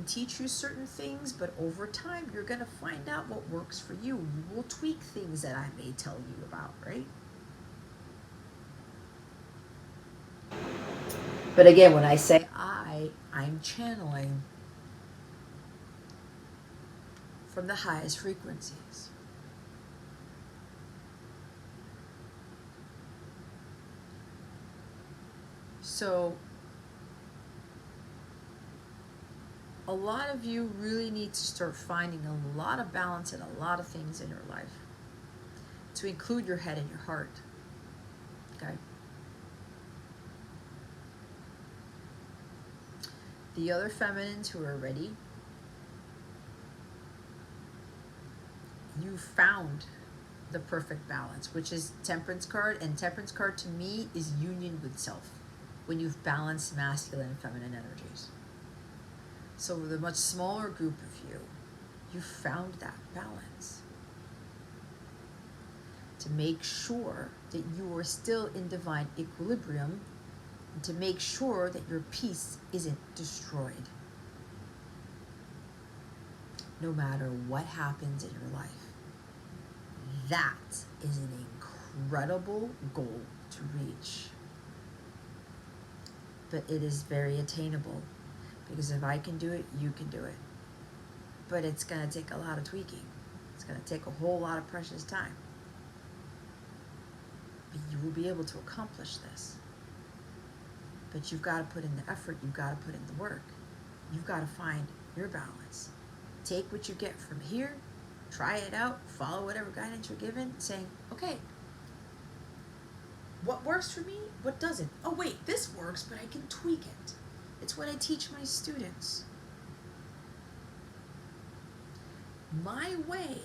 teach you certain things, but over time, you're gonna find out what works for you. You will tweak things that I may tell you about, right? But again, when I say I'm channeling from the highest frequencies. So a lot of you really need to start finding a lot of balance in a lot of things in your life, to include your head and your heart. Okay? The other feminines who are ready, you found the perfect balance, which is Temperance card, and Temperance card to me is union with self, when you've balanced masculine and feminine energies. So with a much smaller group of you, you found that balance to make sure that you are still in divine equilibrium, and to make sure that your peace isn't destroyed, no matter what happens in your life. That is an incredible goal to reach. But it is very attainable, because if I can do it, you can do it. But it's going to take a lot of tweaking. It's going to take a whole lot of precious time. But you will be able to accomplish this. But you've got to put in the effort. You've got to put in the work. You've got to find your balance. Take what you get from here, try it out, follow whatever guidance you're given, saying, okay, what works for me? What doesn't? Oh wait, this works, but I can tweak it. It's what I teach my students. My way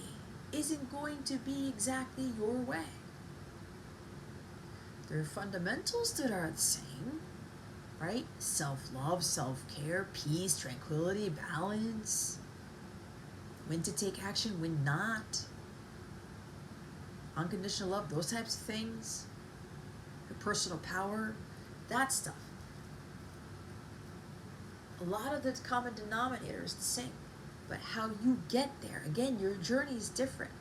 isn't going to be exactly your way. There are fundamentals that are the same, right? Self-love, self-care, peace, tranquility, balance. When to take action, when not. Unconditional love, those types of things. Your personal power, that stuff. A lot of the common denominator is the same, but how you get there, again, your journey is different.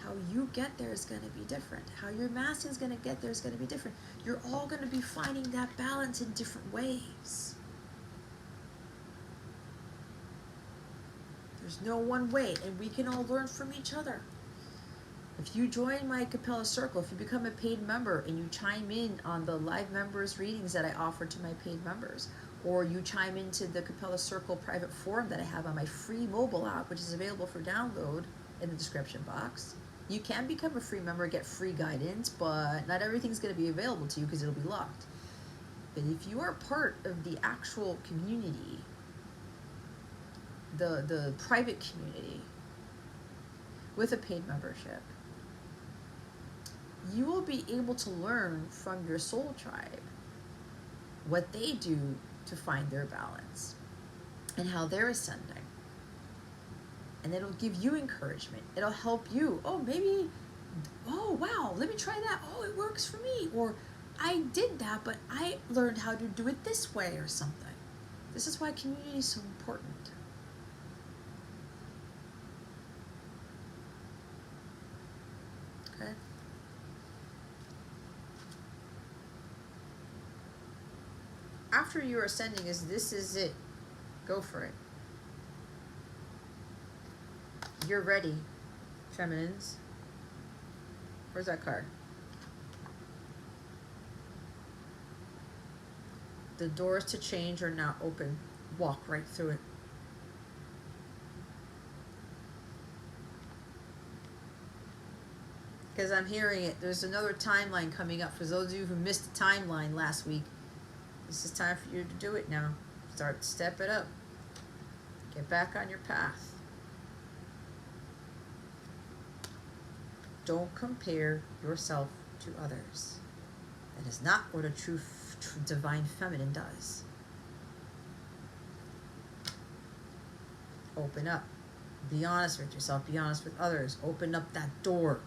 How you get there is going to be different. How your masculine is going to get there is going to be different. You're all going to be finding that balance in different ways. There's no one way, and we can all learn from each other. If you join my Capella Circle, if you become a paid member and you chime in on the live members readings that I offer to my paid members, or you chime into the Capella Circle private forum that I have on my free mobile app, which is available for download in the description box, you can become a free member, get free guidance, but not everything's going to be available to you because it'll be locked. But if you are part of the actual community, the private community with a paid membership, you will be able to learn from your soul tribe what they do to find their balance and how they're ascending. And it'll give you encouragement. It'll help you. Oh, maybe, oh, wow, let me try that. Oh, it works for me. Or I did that, but I learned how to do it this way or something. This is why community is so important. Okay? After you are ascending, this is it. Go for it. You're ready, feminines. Where's that card? The doors to change are now open. Walk right through it. Because I'm hearing it. There's another timeline coming up. For those of you who missed the timeline last week, this is time for you to do it now. Step it up. Get back on your path. Don't compare yourself to others. That is not what a true divine feminine does. Open up. Be honest with yourself. Be honest with others. Open up that door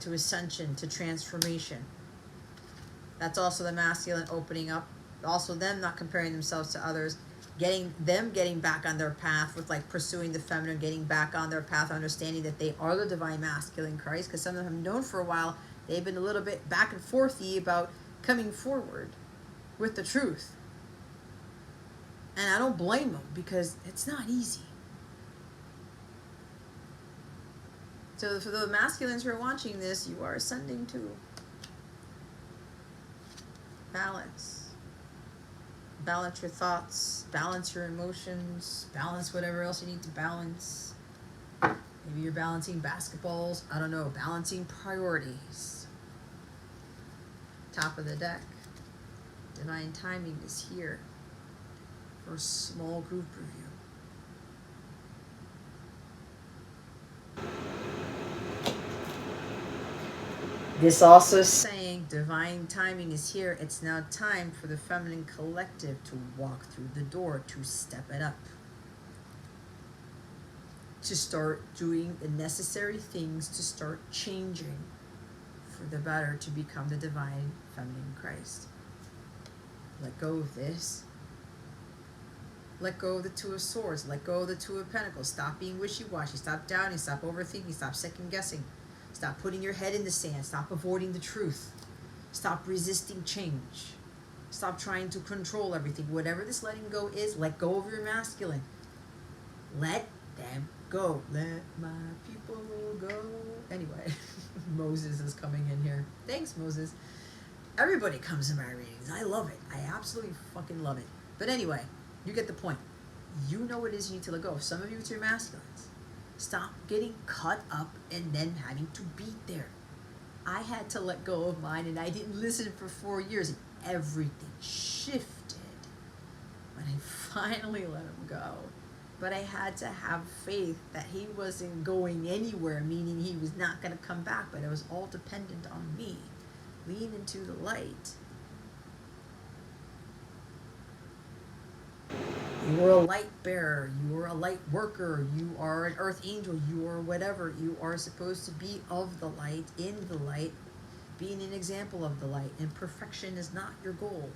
to ascension, to transformation. That's also the masculine opening up. Also them not comparing themselves to others. Getting back on their path with like pursuing the feminine, getting back on their path, understanding that they are the divine masculine Christ, because some of them have known for a while, they've been a little bit back and forthy about coming forward with the truth. And I don't blame them, because it's not easy. So for the masculines who are watching this, you are ascending to balance. Balance your thoughts, balance your emotions, balance whatever else you need to balance. Maybe you're balancing basketballs, I don't know, balancing priorities. Top of the deck. Divine timing is here for a small group review. This also is saying divine timing is here. It's now time for the feminine collective to walk through the door, to step it up, to start doing the necessary things, to start changing for the better, to become the divine feminine Christ. Let go of this. Let go of the Two of Swords. Let go of the Two of Pentacles. Stop being wishy-washy. Stop doubting. Stop overthinking. Stop second-guessing. Stop putting your head in the sand. Stop avoiding the truth. Stop resisting change. Stop trying to control everything. Whatever this letting go is, let go of your masculine. Let them go. Let my people go. Anyway, Moses is coming in here. Thanks, Moses. Everybody comes in my readings. I love it. I absolutely fucking love it. But anyway, you get the point. You know what it is you need to let go of. Some of you, it's your masculines. Stop getting caught up and then having to be there. I had to let go of mine, and I didn't listen for 4 years, and everything shifted when I finally let him go. But I had to have faith that he wasn't going anywhere, meaning he was not going to come back, but it was all dependent on me. Lean into the light. You are a light bearer, you are a light worker, you are an earth angel, you are whatever. You are supposed to be of the light, in the light, being an example of the light. And perfection is not your goal.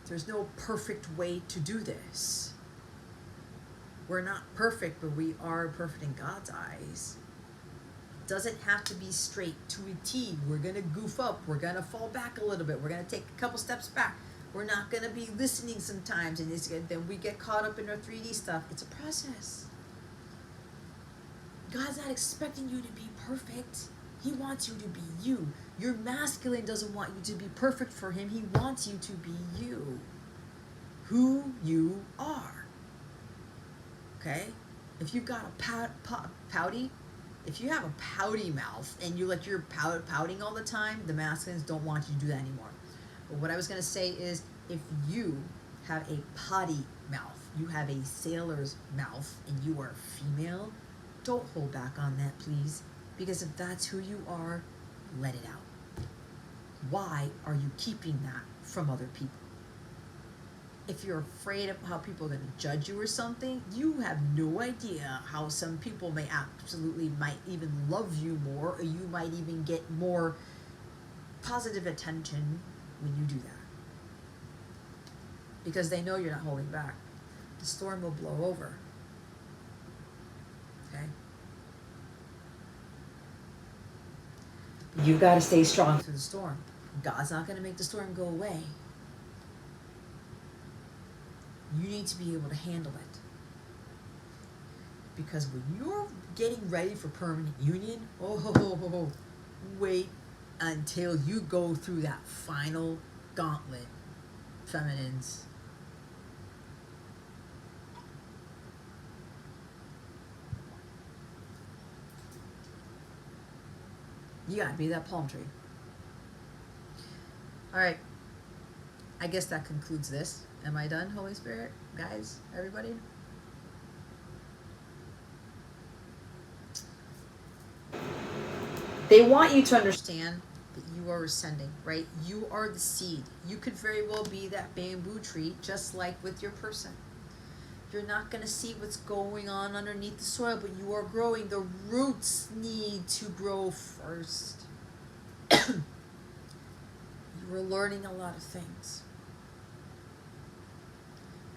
There's no perfect way to do this. We're not perfect, but we are perfect in God's eyes. It doesn't have to be straight to a T. We're going to goof up. We're going to fall back a little bit. We're going to take a couple steps back. We're not going to be listening sometimes, and then we get caught up in our 3D stuff. It's a process. God's not expecting you to be perfect. He wants you to be you. Your masculine doesn't want you to be perfect for him. He wants you to be you. Who you are. Okay? If you've got a pouty, if you have a pouty mouth and you're pouting all the time, the masculines don't want you to do that anymore. But what I was going to say is, if you have a potty mouth, you have a sailor's mouth, and you are female, don't hold back on that, please. Because if that's who you are, let it out. Why are you keeping that from other people? If you're afraid of how people are going to judge you or something, you have no idea how some people might even love you more, or you might even get more positive attention when you do that. Because they know you're not holding back. The storm will blow over. Okay? You got to stay strong through the storm. God's not going to make the storm go away. You need to be able to handle it. Because when you're getting ready for permanent union, wait until you go through that final gauntlet, feminines. You gotta be that palm tree. All right. I guess that concludes this. Am I done, Holy Spirit? Guys, everybody? They want you to understand that you are ascending, right? You are the seed. You could very well be that bamboo tree, just like with your person. You're not going to see what's going on underneath the soil, but you are growing. The roots need to grow first. You are learning a lot of things.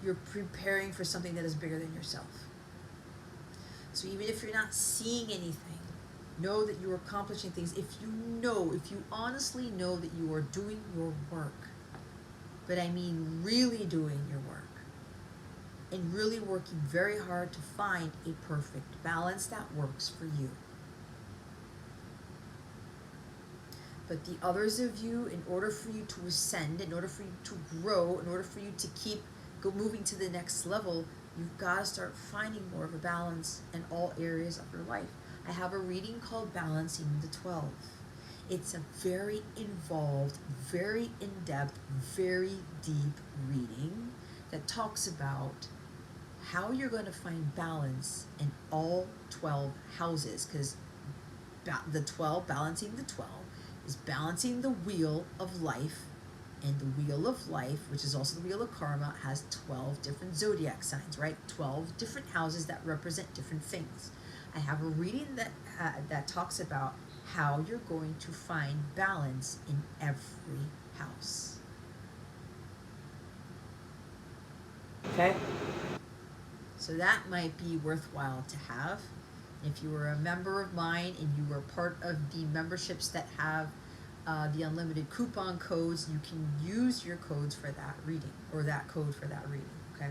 You're preparing for something that is bigger than yourself. So even if you're not seeing anything, know that you're accomplishing things. If you honestly know that you are doing your work, but I mean really doing your work, and really working very hard to find a perfect balance that works for you. But the others of you, in order for you to ascend, in order for you to grow, in order for you to keep moving to the next level, you've got to start finding more of a balance in all areas of your life. I have a reading called Balancing the 12. It's a very involved, very in-depth, very deep reading that talks about how you're going to find balance in all 12 houses, because the 12, balancing the 12, is balancing the wheel of life, and the wheel of life, which is also the wheel of karma, has 12 different zodiac signs, right? 12 different houses that represent different things. I have a reading that talks about how you're going to find balance in every house. Okay? So that might be worthwhile to have. If you were a member of mine and you were part of the memberships that have the unlimited coupon codes, you can use your codes for that reading, or that code for that reading, okay?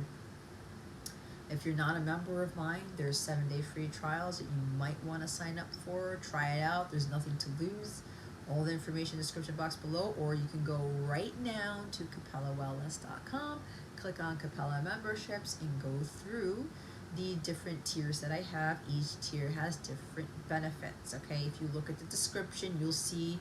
If you're not a member of mine, there's 7-day free trials that you might want to sign up for. Try it out. There's nothing to lose. All the information in the description box below, or you can go right now to capellawellness.com, click on Capella memberships, and go through the different tiers that I have. Each tier has different benefits, okay? If you look at the description, you'll see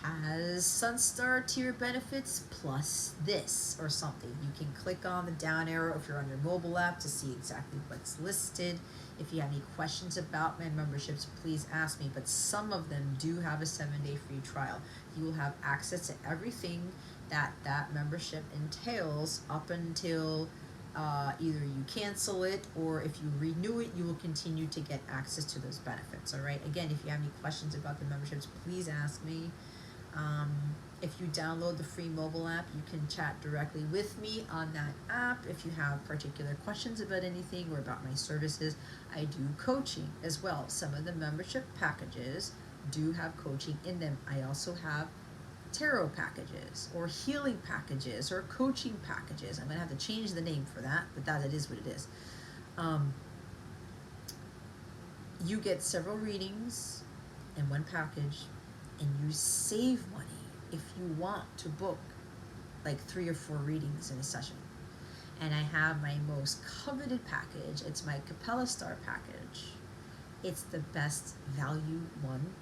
has Sunstar tier benefits plus this or something. You can click on the down arrow if you're on your mobile app to see exactly what's listed. If you have any questions about my memberships, please ask me, but some of them do have a 7-day free trial. You will have access to everything that membership entails up until either you cancel it, or if you renew it, you will continue to get access to those benefits. All right. Again, if you have any questions about the memberships, please ask me. If you download the free mobile app, you can chat directly with me on that app. If you have particular questions about anything or about my services, I do coaching as well. Some of the membership packages do have coaching in them. I also have tarot packages or healing packages or coaching packages. I'm going to have to change the name for that, but that it is what it is. You get several readings in one package, and you save money if you want to book like 3 or 4 readings in a session. And I have my most coveted package. It's my Capella Star package. It's the best value one.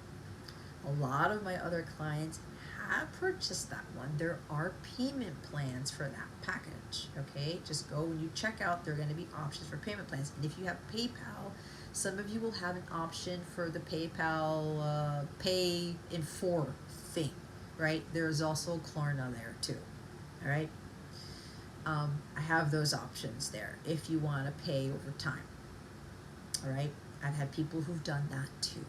A lot of my other clients have purchased that one. There are payment plans for that package, okay? Just go, when you check out, there are going to be options for payment plans. And if you have PayPal, some of you will have an option for the PayPal pay in 4 thing, right? There's also Klarna there too, all right? I have those options there if you want to pay over time, all right? I've had people who've done that too.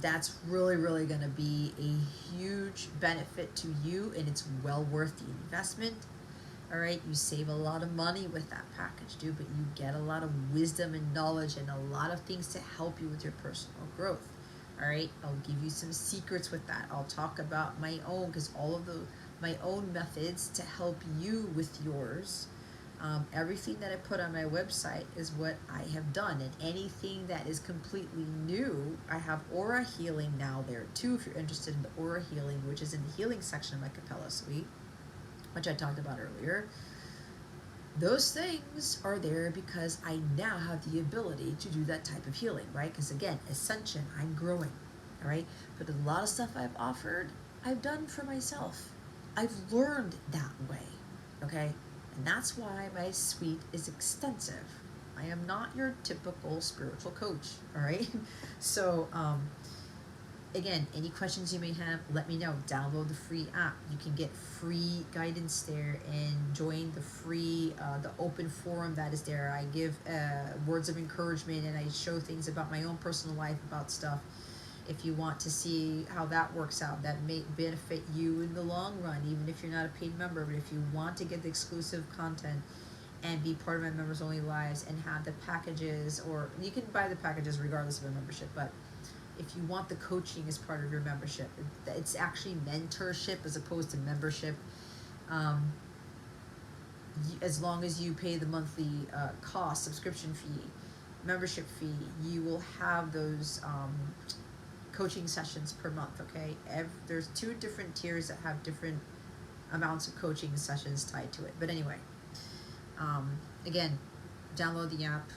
That's really, really going to be a huge benefit to you, and it's well worth the investment. All right, you save a lot of money with that package, dude, but you get a lot of wisdom and knowledge and a lot of things to help you with your personal growth. All right, I'll give you some secrets with that. I'll talk about my own, because all of my own methods to help you with yours. Everything that I put on my website is what I have done, and anything that is completely new, I have aura healing now there too. If you're interested in the aura healing, which is in the healing section of my Capella suite, which I talked about earlier, those things are there because I now have the ability to do that type of healing, right? Because again, ascension, I'm growing, all right? But a lot of stuff I've offered, I've done for myself. I've learned that way, okay? And that's why my suite is extensive. I am not your typical spiritual coach, all right? So, again, any questions you may have, let me know. Download the free app. You can get free guidance there and join the free, the open forum that is there. I give words of encouragement and I show things about my own personal life, about stuff. If you want to see how that works out, that may benefit you in the long run, even if you're not a paid member. But if you want to get the exclusive content and be part of my members only lives and have the packages, or you can buy the packages regardless of a membership, but if you want the coaching as part of your membership, it's actually mentorship as opposed to membership. As long as you pay the monthly cost, subscription fee, membership fee, you will have those coaching sessions per month, okay? There's 2 different tiers that have different amounts of coaching sessions tied to it. But anyway, again, download the app.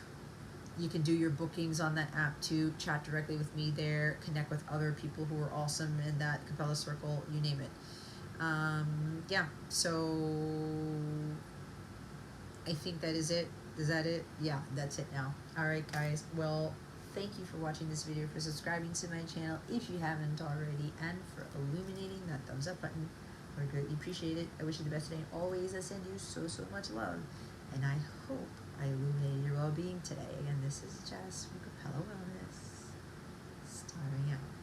You can do your bookings on that app too, chat directly with me there, connect with other people who are awesome in that Capella circle, you name it. Yeah, so I think that is it. Is that it? Yeah, that's it now. All right, guys. Well, thank you for watching this video, for subscribing to my channel if you haven't already, and for illuminating that thumbs up button. I would greatly appreciate it. I wish you the best today. Always, I send you so, so much love, and I hope I illuminated your well-being today. Again, this is Jess from Capella Wellness, starting out.